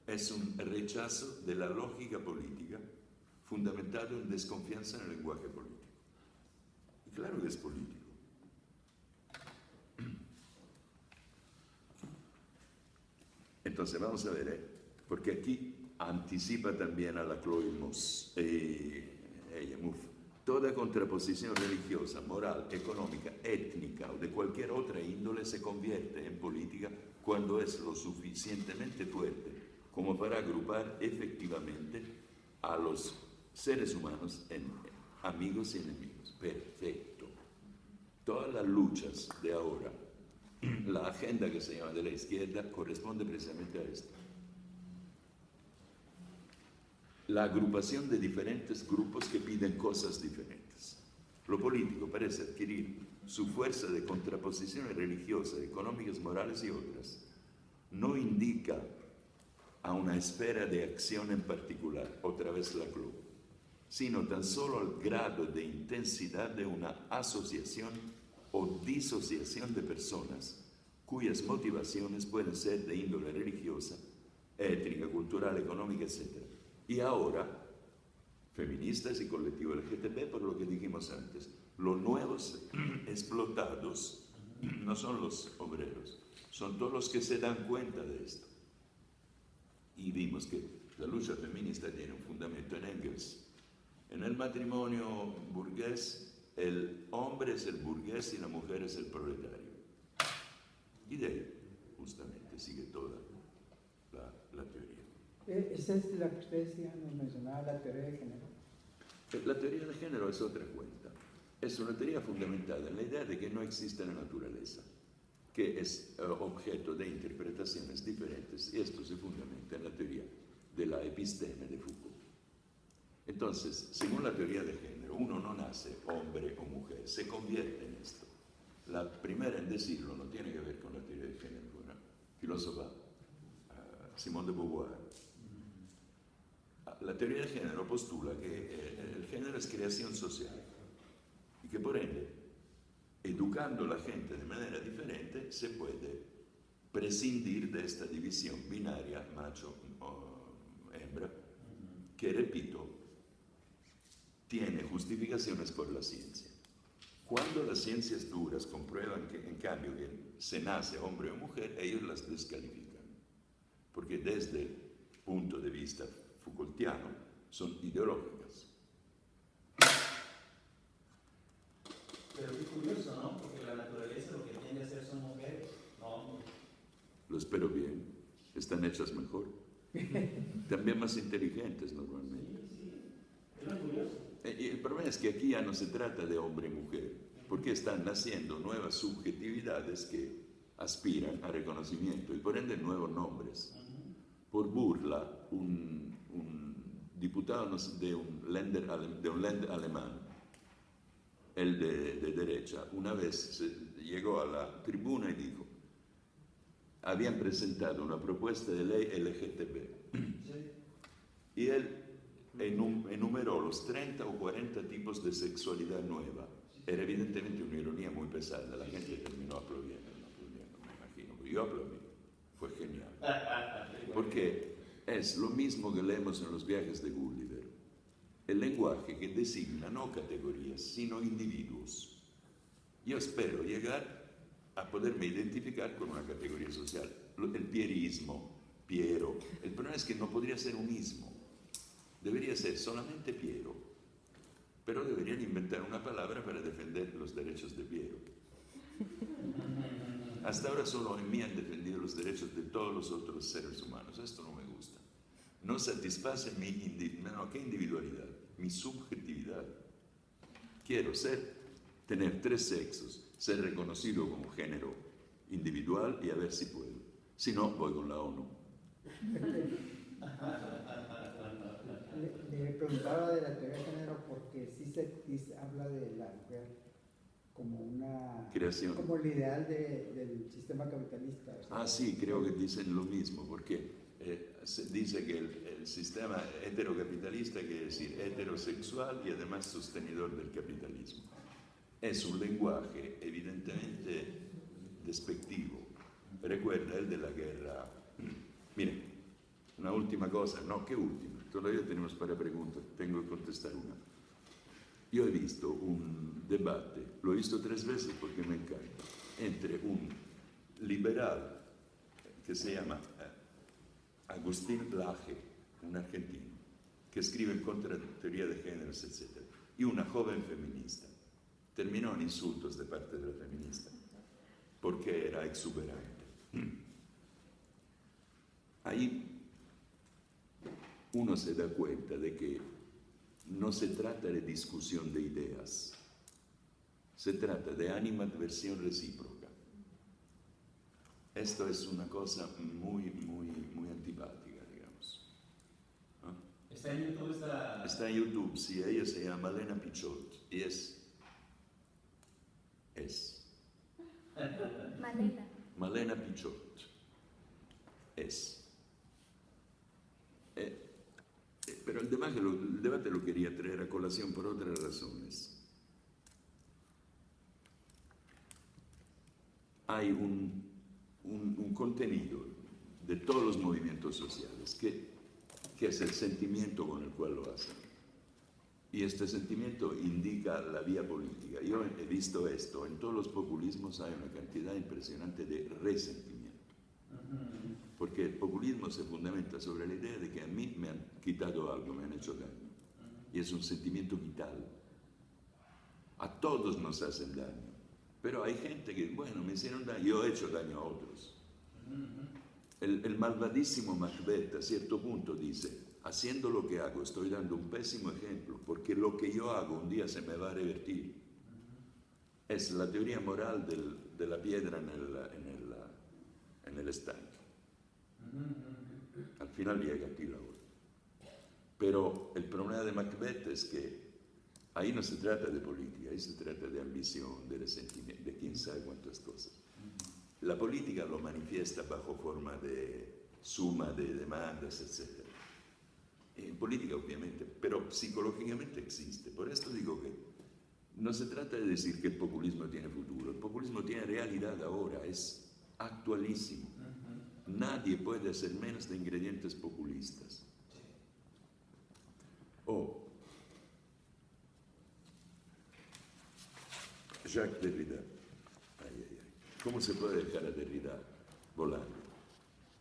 Es un rechazo de la lógica política fundamentado en desconfianza en el lenguaje político. Y claro que es político. Entonces vamos a ver, porque aquí anticipa también a la Chloe Moss. Toda contraposición religiosa, moral, económica, étnica o de cualquier otra índole se convierte en política cuando es lo suficientemente fuerte como para agrupar efectivamente a los seres humanos en amigos y enemigos. Perfecto. Todas las luchas de ahora, la agenda que se llama de la izquierda corresponde precisamente a esto. La agrupación de diferentes grupos que piden cosas diferentes. Lo político parece adquirir su fuerza de contraposiciones religiosas, económicas, morales y otras. No indica a una esfera de acción en particular, otra vez la club, sino tan solo al grado de intensidad de una asociación o disociación de personas cuyas motivaciones pueden ser de índole religiosa, étnica, cultural, económica, etc. Y ahora, feministas y colectivo LGTB, por lo que dijimos antes, los nuevos explotados no son los obreros, son todos los que se dan cuenta de esto. Y vimos que la lucha feminista tiene un fundamento en Engels. En el matrimonio burgués, el hombre es el burgués y la mujer es el proletario. Y de ahí, justamente, sigue toda la teoría. Esa es la que usted decía, nos mencionaba, la teoría de género. La teoría de género es otra cuenta. Es una teoría fundamentada en la idea de que no existe la naturaleza, que es objeto de interpretaciones diferentes, y esto se fundamenta en la teoría de la episteme de Foucault. Entonces, según la teoría de género, uno no nace hombre o mujer, se convierte en esto. La primera en decirlo no tiene que ver con la teoría de género, fue una filósofa, Simone de Beauvoir. La teoría de género postula que el género es creación social y que por ende, educando a la gente de manera diferente, se puede prescindir de esta división binaria macho o hembra, que, repito, tiene justificaciones por la ciencia. Cuando las ciencias duras comprueban que, en cambio, que se nace hombre o mujer, ellos las descalifican, porque desde el punto de vista Foucaultiano son ideológicas. Pero qué curioso, ¿no? Porque la naturaleza lo que tiende a hacer son mujeres, no hombres. Lo espero bien. Están hechas mejor. También más inteligentes normalmente. Sí, es lo curioso. problema es que aquí ya no se trata de hombre y mujer, porque están naciendo nuevas subjetividades que aspiran a reconocimiento y por ende nuevos nombres. Por burla, un diputado de un Länder alemán, el de derecha, una vez llegó a la tribuna y dijo, habían presentado una propuesta de ley LGTB y él enumeró los 30 o 40 tipos de sexualidad nueva. Era evidentemente una ironía muy pesada, la gente terminó aplaudiendo, me imagino, yo aplaudí, fue genial. Porque es lo mismo que leemos en los viajes de Gulliver, el lenguaje que designa no categorías, sino individuos. Yo espero llegar a poderme identificar con una categoría social, el pierismo, Piero. El problema es que no podría ser un ismo, debería ser solamente Piero, pero deberían inventar una palabra para defender los derechos de Piero. Hasta ahora solo en mí han defendido los derechos de todos los otros seres humanos. Esto no me gusta. No satisface ¿qué individualidad? Mi subjetividad. Quiero tener 3 sexos, ser reconocido como género individual y a ver si puedo. Si no, voy con la ONU. Le preguntaba de la teoría de género porque sí se habla de la mujer como una creación, como el ideal del sistema capitalista. O sea, sí, creo que dicen lo mismo, porque se dice que el sistema heterocapitalista quiere decir heterosexual y además sostenidor del capitalismo. Es un lenguaje evidentemente despectivo. Recuerda el de la guerra. Miren, una última cosa, no, ¿qué última? Todavía tenemos para preguntas, tengo que contestar una. Yo he visto un debate, lo he visto 3 veces porque me encanta, entre un liberal que se llama Agustín Laje, un argentino, que escribe en contra de teoría de géneros, etc., y una joven feminista. Terminó en insultos de parte de la feminista, porque era exuberante. Ahí uno se da cuenta de que no se trata de discusión de ideas, se trata de animadversión recíproca. Esto es una cosa muy antipática, digamos. ¿Ah? ¿Está en YouTube? Está en YouTube, sí, ella se llama Malena Pichot y es Malena Pichot. Pero el debate lo quería traer a colación por otras razones. Hay un contenido de todos los movimientos sociales que es el sentimiento con el cual lo hacen. Y este sentimiento indica la vía política. Yo he visto esto, en todos los populismos hay una cantidad impresionante de resentimiento. Porque el populismo se fundamenta sobre la idea de que a mí me han quitado algo, me han hecho daño. Y es un sentimiento vital. A todos nos hacen daño. Pero hay gente que, bueno, me hicieron daño, yo he hecho daño a otros. El malvadísimo Macbeth a cierto punto dice, haciendo lo que hago estoy dando un pésimo ejemplo, porque lo que yo hago un día se me va a revertir. Es la teoría moral de la piedra en el estanque. Al final llega aquí la hora. Pero el problema de Macbeth es que ahí no se trata de política, ahí se trata de ambición, de resentimiento, de quién sabe cuántas cosas. La política lo manifiesta bajo forma de suma de demandas, etc. En política, obviamente, pero psicológicamente existe. Por esto digo que no se trata de decir que el populismo tiene futuro. El populismo tiene realidad ahora, es actualísimo. Nadie puede hacer menos de ingredientes populistas. Jacques Derrida. ¿Cómo se puede dejar a Derrida volando?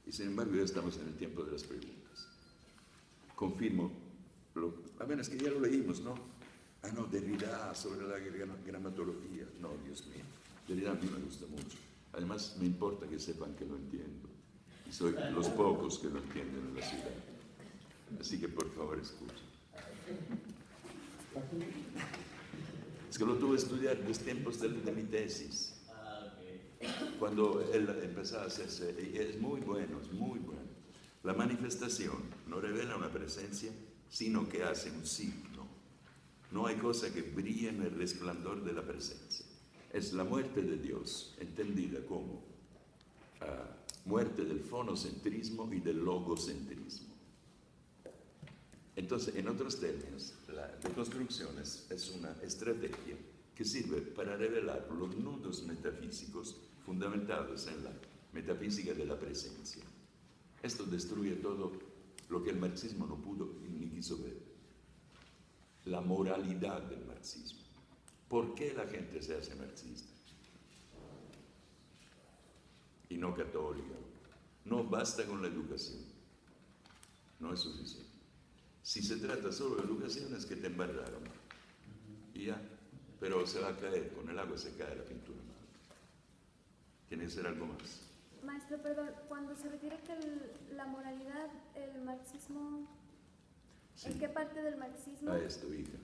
Y sin embargo ya estamos en el tiempo de las preguntas. Confirmo, es que ya lo leímos, ¿no? No, Derrida sobre la gramatología. No, Dios mío, Derrida a mí me gusta mucho. Además me importa que sepan que lo entiendo. Y soy los pocos que lo entienden en la ciudad. Así que por favor escuchen. página. Es que lo tuve que estudiar en los tiempos de mi tesis. Ah, ok. Cuando él empezaba a hacerse, y es muy bueno, es muy bueno. La manifestación no revela una presencia, sino que hace un signo. No hay cosa que brille en el resplandor de la presencia. Es la muerte de Dios, entendida como muerte del fonocentrismo y del logocentrismo. Entonces, en otros términos, la deconstrucción es una estrategia que sirve para revelar los nudos metafísicos fundamentados en la metafísica de la presencia. Esto destruye todo lo que el marxismo no pudo ni quiso ver. La moralidad del marxismo. ¿Por qué la gente se hace marxista? Y no católica. No basta con la educación. No es suficiente. Si se trata solo de educación es que te embarraron. Y ya. Pero se va a caer, con el agua se cae la pintura. Tiene que ser algo más. Maestro, perdón, cuando se refiere que la moralidad, el marxismo, Sí. ¿en qué parte del marxismo? A esto, hija.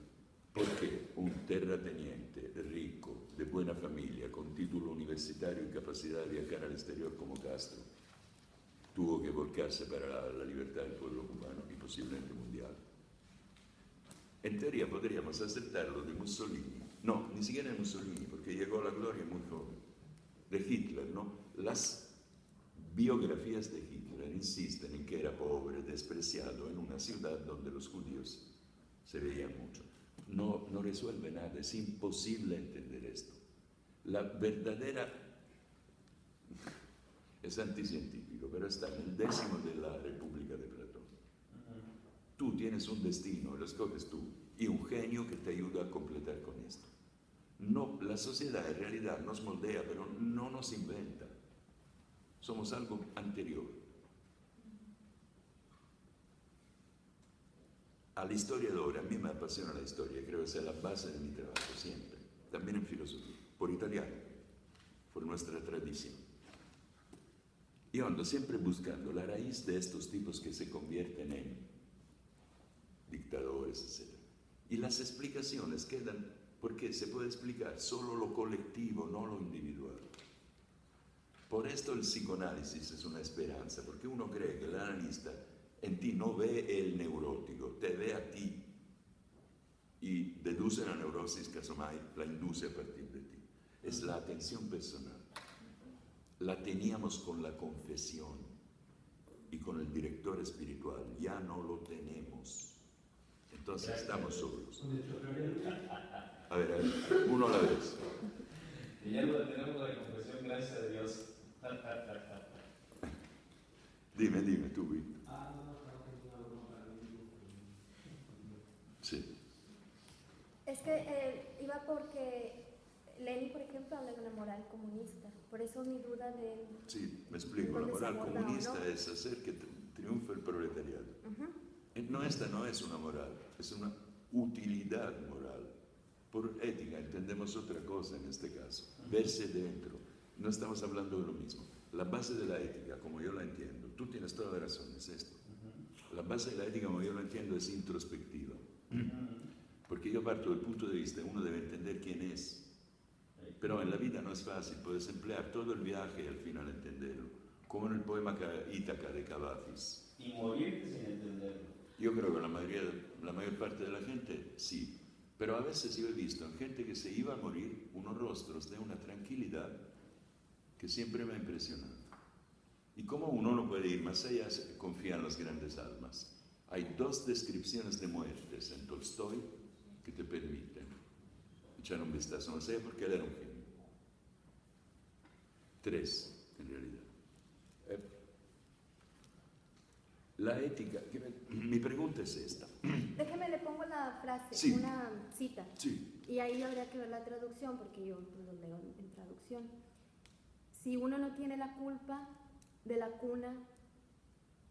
Porque un terrateniente rico, de buena familia, con título universitario y capacidad de viajar al exterior como Castro, tuvo que volcarse para la libertad del pueblo cubano y posiblemente mundial. En teoría podríamos aceptarlo de Mussolini. No, ni siquiera de Mussolini, porque llegó a la gloria muy joven. De Hitler, ¿no? Las biografías de Hitler insisten en que era pobre, despreciado, en una ciudad donde los judíos se veían mucho. No resuelve nada, es imposible entender esto. La verdadera, es anticientífico, pero está en el 10º de la República de Platón. Tú tienes un destino, lo escoges tú, y un genio que te ayuda a completar con esto. No, la sociedad en realidad nos moldea, pero no nos inventa. Somos algo anterior. Al historiador, a mí me apasiona la historia, creo que sea la base de mi trabajo siempre, también en filosofía, por italiano, por nuestra tradición. Y ando siempre buscando la raíz de estos tipos que se convierten en dictadores, etc. Y las explicaciones quedan, porque se puede explicar solo lo colectivo, no lo individual. Por esto el psicoanálisis es una esperanza, porque uno cree que el analista en ti no ve el neurótico, te ve a ti y deduce la neurosis, casomai la induce a partir de ti. Es la atención personal. La teníamos con la confesión y con el director espiritual, ya no lo tenemos. Entonces estamos solos. A ver, uno a la vez. Y ya lo tenemos la confesión, gracias a Dios. Dime, tú, Víctor. Sí. Es que iba porque Lenin, por ejemplo, habla de una moral comunista. Por eso mi duda de... Sí, me explico. La ¿dónde se moral aborda comunista o no? es hacer que triunfe el proletariado. No, esta no es una moral, es una utilidad moral. Por ética entendemos otra cosa en este caso, verse dentro. No estamos hablando de lo mismo. La base de la ética, como yo la entiendo, tú tienes toda la razón, es esto. La base de la ética, como yo la entiendo, es introspectiva. Porque yo parto del punto de vista, uno debe entender quién es. Pero en la vida no es fácil, puedes emplear todo el viaje y al final entenderlo. Como en el poema Ítaca de Cavafis. Y morirte sin entenderlo. Yo creo que la mayor parte de la gente sí. Pero a veces yo he visto en gente que se iba a morir unos rostros de una tranquilidad que siempre me ha impresionado. Y como uno no puede ir más allá, se confía en las grandes almas. Hay 2 descripciones de muertes en Tolstoy que te permiten echar un vistazo, no sé por qué él era un genio. 3, en realidad. La ética, mi pregunta es esta. Déjeme, le pongo la frase, Sí. una cita. Sí. Y ahí habría que ver la traducción, porque yo lo leo en traducción. Si uno no tiene la culpa de la cuna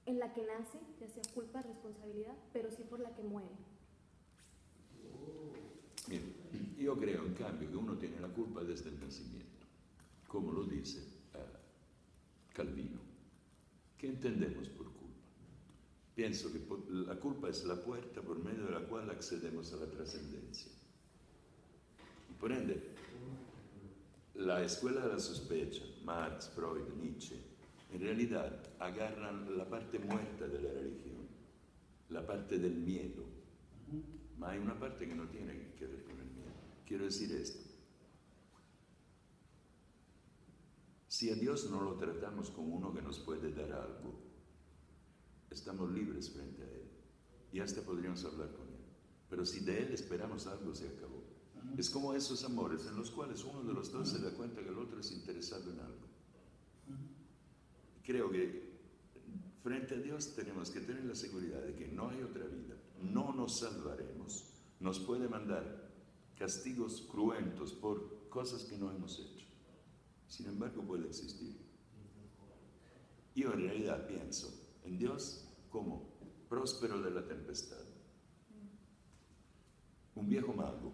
en la que nace, ya sea culpa, responsabilidad, pero sí por la que muere. Bien, yo creo, en cambio, que uno tiene la culpa desde el nacimiento, como lo dice Calvino. ¿Qué entendemos por culpa? Pienso que la culpa es la puerta por medio de la cual accedemos a la trascendencia. Y por ende, la escuela de la sospecha, Marx, Freud, Nietzsche, en realidad agarran la parte muerta de la religión, la parte del miedo. Ma hay una parte que no tiene que ver con el miedo. Quiero decir esto. Si a Dios no lo tratamos como uno que nos puede dar algo, estamos libres frente a Él. Y hasta podríamos hablar con Él. Pero si de Él esperamos algo, se acabó. Es como esos amores en los cuales uno de los dos se da cuenta que el otro es interesado en algo. Creo que frente a Dios tenemos que tener la seguridad de que no hay otra vida. No nos salvaremos. Nos puede mandar castigos cruentos por cosas que no hemos hecho. Sin embargo, puede existir. Yo en realidad pienso en Dios como próspero de la tempestad. Un viejo mago,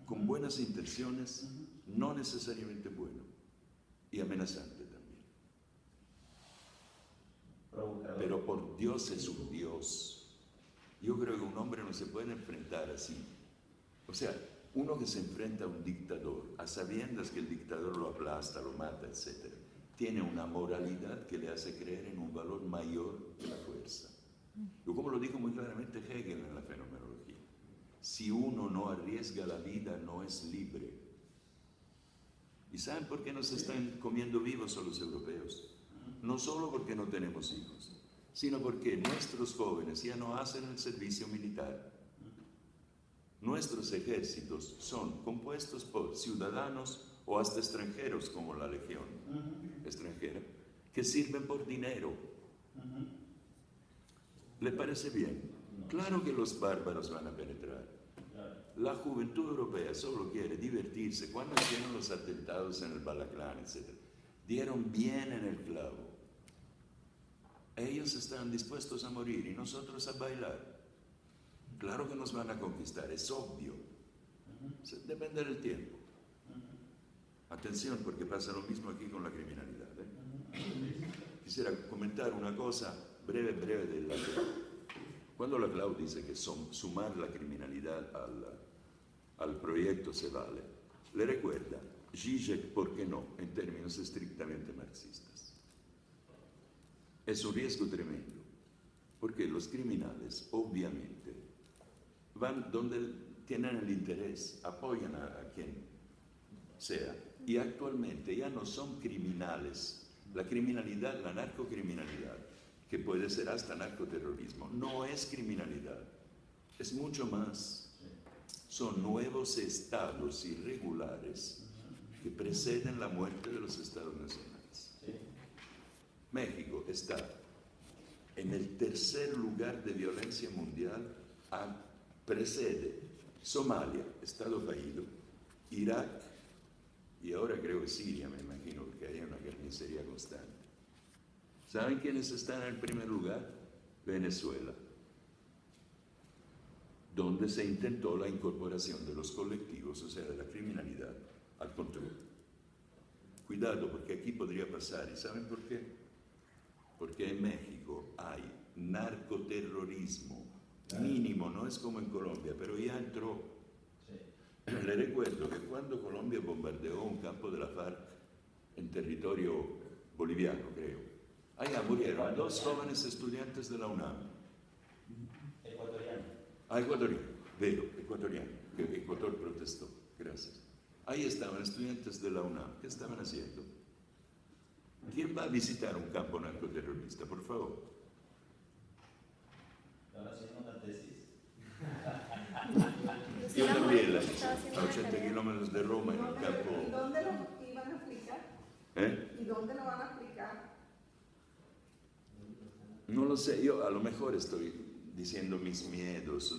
con buenas intenciones, no necesariamente bueno, y amenazante también. Pero por Dios es un Dios. Yo creo que un hombre no se puede enfrentar así. O sea, uno que se enfrenta a un dictador, a sabiendas que el dictador lo aplasta, lo mata, etc., tiene una moralidad que le hace creer en un valor mayor que la fuerza. Yo, como lo dijo muy claramente Hegel en la fenomenología, si uno no arriesga la vida, no es libre. ¿Y saben por qué nos están comiendo vivos a los europeos? No solo porque no tenemos hijos, sino porque nuestros jóvenes ya no hacen el servicio militar. Nuestros ejércitos son compuestos por ciudadanos o hasta extranjeros, como la legión extranjera, que sirven por dinero. ¿Le parece bien? Claro que los bárbaros van a penetrar. La juventud europea solo quiere divertirse. Cuando hicieron los atentados en el Bataclan, etc., dieron bien en el clavo. Ellos están dispuestos a morir y nosotros a bailar. Claro que nos van a conquistar, es obvio. Depende del tiempo. Atención, porque pasa lo mismo aquí con la criminalidad. Quisiera comentar una cosa breve de Laclau. Cuando Laclau dice que sumar la criminalidad al proyecto se vale, le recuerda Zizek, ¿por qué no?, en términos estrictamente marxistas. Es un riesgo tremendo, porque los criminales, obviamente, van donde tienen el interés, apoyan a quien sea, y actualmente ya no son criminales. La criminalidad, la narcocriminalidad, que puede ser hasta narcoterrorismo, no es criminalidad, es mucho más. Son nuevos estados irregulares que preceden la muerte de los estados nacionales. México está en el tercer lugar de violencia mundial, precede Somalia, estado fallido, Irak y ahora creo que Siria, me imagino, porque hay una carnicería constante. ¿Saben quiénes están en el primer lugar? Venezuela, donde se intentó la incorporación de los colectivos, o sea, de la criminalidad, al control. Cuidado, porque aquí podría pasar. ¿Y saben por qué? Porque en México hay narcoterrorismo mínimo, no es como en Colombia, pero ya entró. Le recuerdo que cuando Colombia bombardeó un campo de la FARC en territorio boliviano, creo, allá murieron 2 jóvenes estudiantes de la UNAM. Ecuatoriano, vero, ecuatoriano, que Ecuador protestó, gracias. Ahí estaban estudiantes de la UNAM, ¿qué estaban haciendo? ¿Quién va a visitar un campo narcoterrorista, por favor? Ahora haciendo una tesis. Yo también la hice, a 80 kilómetros de Roma, en un campo. ¿Y dónde lo iban a aplicar? ¿Y dónde lo van a aplicar? No lo sé, yo a lo mejor estoy diciendo mis miedos.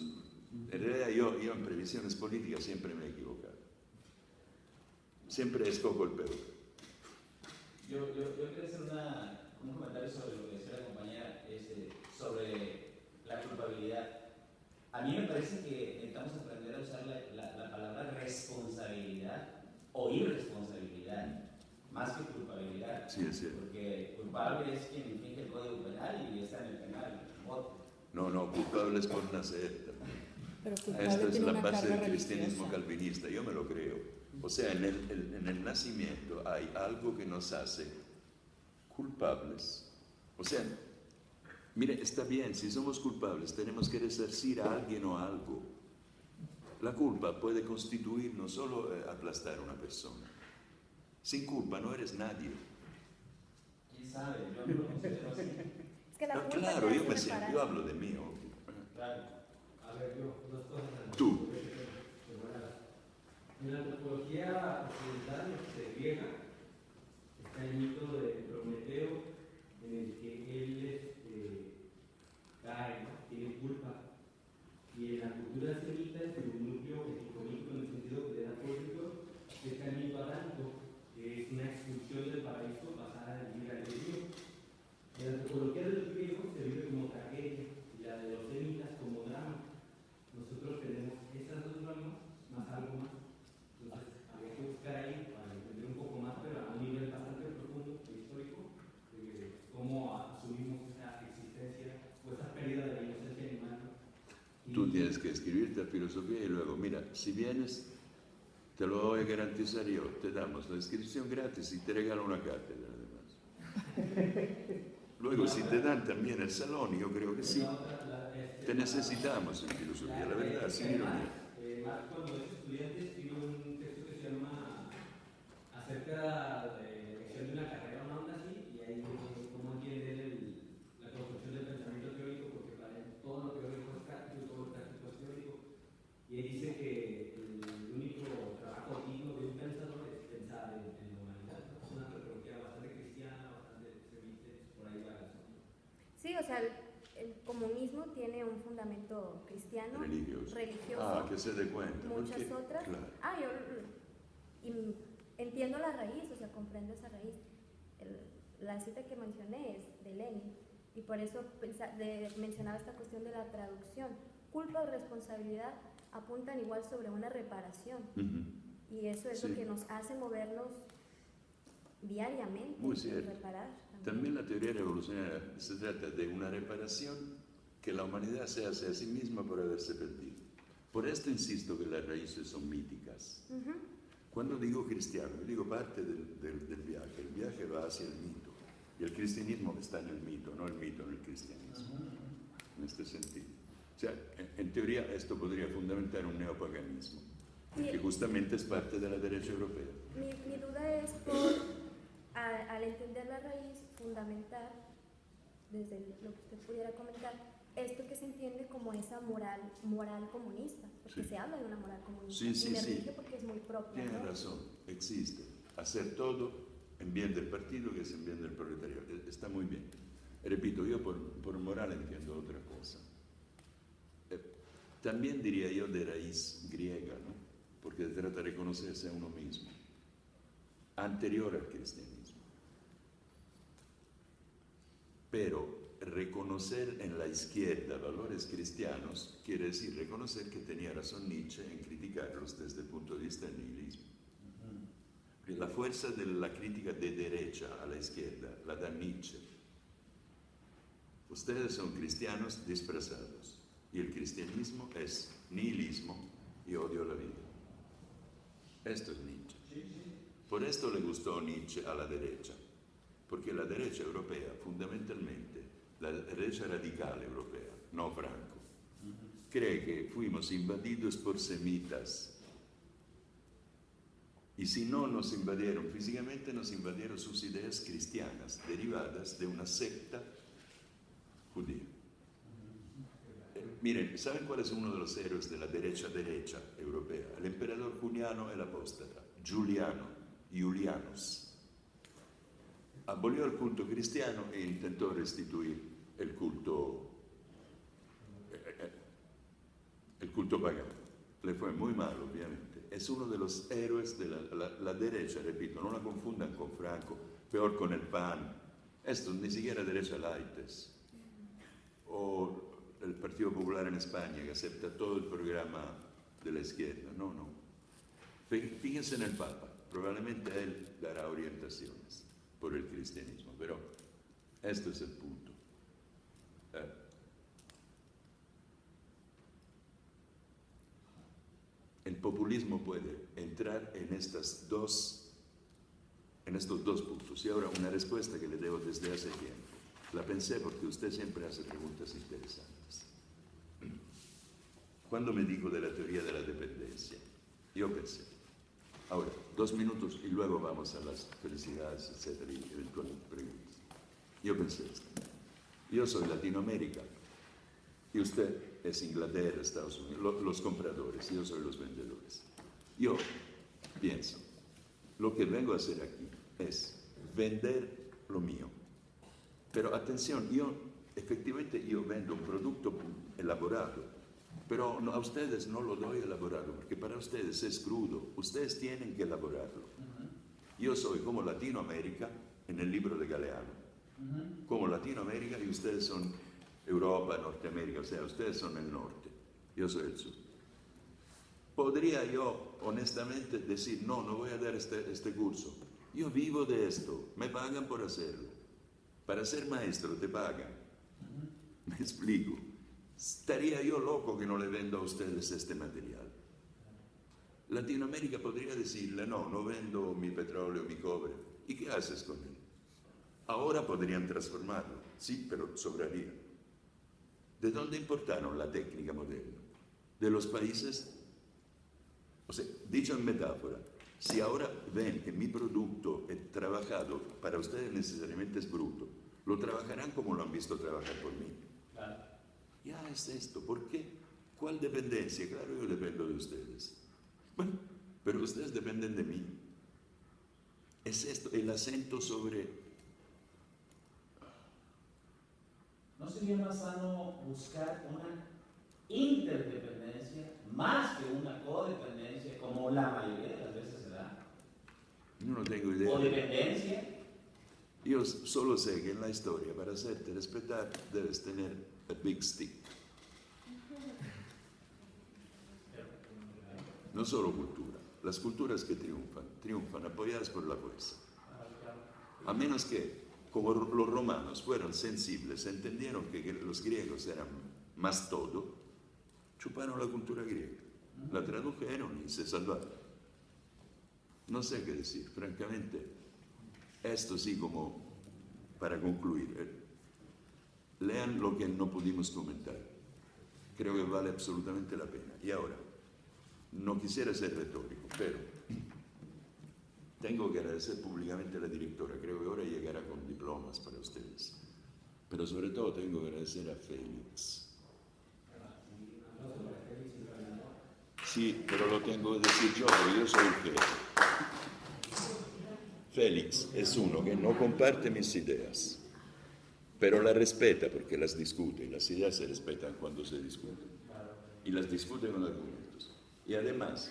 En realidad yo en previsiones políticas siempre me he equivocado. Siempre escojo el peor. Yo quiero hacer un comentario sobre lo que decía la compañera, sobre la culpabilidad. A mí me parece que necesitamos aprender a usar la palabra responsabilidad o irresponsabilidad, más que culpabilidad. Sí, es cierto. Porque culpable es quien infringe el código penal y está en el penal. bote. No, culpables por nacer también. Pero culpable Esta es tiene la una base carga del cristianismo religiosa. calvinista, yo me lo creo. O sea, en el nacimiento hay algo que nos hace culpables. O sea, mire, está bien, si somos culpables tenemos que resarcir a alguien o algo. La culpa puede constituir no solo aplastar a una persona. Sin culpa no eres nadie. ¿Quién sabe? Yo no lo considero así. Es que la No, culpa claro, te yo, hace reparar. yo hablo de mí. Claro. A ver, yo, dos cosas. Tú. En la antropología occidental, griega, está el mito de Prometeo, en el que él cae, ¿no? Tiene culpa. Y en la cultura semita, el núcleo económico en el sentido de la público, está el mito adánico, que es una expulsión del paraíso pasada de vivir al Dios. En la antropología de los griegos se vive como tragedia y la de los semitas como drama. Nosotros tenemos esas dos ramas, más algo más. Entonces, había que buscar ahí para entender un poco más, pero a un nivel bastante profundo e histórico, de cómo asumimos esa existencia o esa pérdida de la inocencia animal. Tú tienes que escribirte a filosofía y luego, mira, si vienes, te lo voy a garantizar yo, te damos la inscripción gratis y te regalo una cátedra además. Luego, si te dan también el salón, yo creo que sí. Te necesitamos en filosofía, la verdad, sin ironía. Marx, cuando es estudiante, escribe un texto que se llama acerca de la elección de una carrera, una onda así, y ahí cómo entiende él la construcción del pensamiento teórico, porque para él todo lo teórico es práctico y todo lo práctico es teórico. Y él dice que el único trabajo digno de un pensador es pensar en la humanidad. Es una antropología bastante cristiana, bastante semite, por ahí va la zona. Sí, o sea, el comunismo tiene un fundamento cristiano, Religioso. religioso, Que se dé cuenta. muchas porque, otras. Claro. Yo entiendo la raíz, o sea, comprendo esa raíz. La cita que mencioné es de Lenin, y por eso mencionaba esta cuestión de la traducción. Culpa o responsabilidad apuntan igual sobre una reparación, y eso es lo que nos hace movernos diariamente, Muy cierto. reparar. También la teoría revolucionaria se trata de una reparación que la humanidad se hace a sí misma por haberse perdido. Por esto insisto que las raíces son míticas. Cuando digo cristiano, yo digo parte del viaje. El viaje va hacia el mito. Y el cristianismo está en el mito, no el mito en el cristianismo. En este sentido. O sea, en teoría esto podría fundamentar un neopaganismo, que justamente es parte de la derecha europea. Mi duda es al entender la raíz, fundamental, desde lo que usted pudiera comentar, esto que se entiende como esa moral comunista, porque se habla de una moral comunista, y me rige porque es muy propia. Tiene razón, existe. Hacer todo en bien del partido que es en bien del proletariado. Está muy bien. Repito, yo por moral entiendo otra cosa. También diría yo de raíz griega, ¿no? Porque se trata de reconocerse a uno mismo, anterior al cristianismo. Pero reconocer en la izquierda valores cristianos quiere decir reconocer que tenía razón Nietzsche en criticarlos desde el punto de vista del nihilismo. La fuerza de la crítica de derecha a la izquierda la da Nietzsche. Ustedes son cristianos disfrazados y el cristianismo es nihilismo y odio a la vida. Esto es Nietzsche. Por esto le gustó Nietzsche a la derecha, porque la derecha europea, fundamentalmente, la derecha radical europea, no Franco, cree que fuimos invadidos por semitas. Y si no nos invadieron físicamente, nos invadieron sus ideas cristianas, derivadas de una secta judía. Miren, ¿saben cuál es uno de los héroes de la derecha europea? El emperador Juliano el apóstata, Julianus. Abolió el culto cristiano e intentó restituir el culto pagano. Le fue muy mal, obviamente. Es uno de los héroes de la derecha, repito, no la confundan con Franco, peor con el PAN. Esto ni siquiera derecha light es. O el Partido Popular en España, que acepta todo el programa de la izquierda. No. Fíjense en el Papa. Probablemente él dará orientaciones por el cristianismo, pero este es el punto. populismo puede entrar en estos dos puntos. Y ahora una respuesta que le debo desde hace tiempo. La pensé porque usted siempre hace preguntas interesantes. Cuando me dijo de la teoría de la dependencia, yo pensé, ahora, 2 minutos y luego vamos a las felicidades, etcétera, y eventualmente preguntas. Yo pensé esto. Yo soy Latinoamérica y usted es Inglaterra, Estados Unidos, los compradores, yo soy los vendedores. Yo pienso, lo que vengo a hacer aquí es vender lo mío. Pero atención, efectivamente yo vendo un producto elaborado, pero a ustedes no lo doy elaborado, porque para ustedes es crudo, ustedes tienen que elaborarlo. Yo soy como Latinoamérica en el libro de Galeano, como Latinoamérica y ustedes son Europa, Norteamérica, o sea, ustedes son el norte, yo soy el sur. Podría yo honestamente decir, no voy a dar este curso, yo vivo de esto, me pagan por hacerlo. Para ser maestro te pagan. Me explico. Estaría yo loco que no le vendo a ustedes este material. Latinoamérica podría decirle, no vendo mi petróleo, mi cobre. ¿Y qué haces con él? Ahora podrían transformarlo, sí, pero sobraría. ¿De dónde importaron la técnica moderna? De los países, o sea, dicho en metáfora, si ahora ven que mi producto es trabajado, para ustedes necesariamente es bruto, lo trabajarán como lo han visto trabajar por mí. Claro. Ya es esto, ¿por qué? ¿Cuál dependencia? Claro, yo dependo de ustedes. Bueno, pero ustedes dependen de mí. Es esto, el acento sobre... ¿No sería más sano buscar una interdependencia más que una codependencia, como la mayoría de las veces se da? Yo no tengo idea. ¿O dependencia? Yo solo sé que en la historia, para hacerte respetar, debes tener a big stick. No solo cultura. Las culturas que triunfan apoyadas por la fuerza. A menos que, como los romanos fueron sensibles, entendieron que los griegos eran más todo, chuparon la cultura griega, la tradujeron y se salvaron. No sé qué decir, francamente. Esto sí, como para concluir, lean lo que no pudimos comentar. Creo que vale absolutamente la pena. Y ahora, no quisiera ser retórico, pero tengo que agradecer públicamente a la directora. Creo que ahora llegará con diplomas para ustedes. Pero sobre todo tengo que agradecer a Félix. Sí, pero lo tengo que decir yo, porque yo soy el jefe. Félix es uno que no comparte mis ideas, pero las respeta porque las discute, y las ideas se respetan cuando se discuten, y las discute con argumentos. Y además,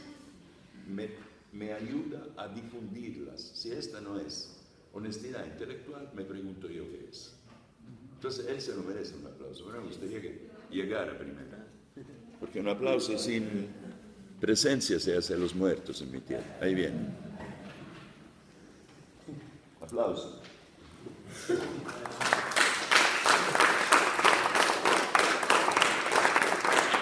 me ayuda a difundirlas. Si esta no es honestidad intelectual, me pregunto yo qué es. Entonces, él se lo merece un aplauso, pero me gustaría que llegara primero, porque un aplauso sin presencia se hace a los muertos en mi tierra. Ahí viene. Aplausos.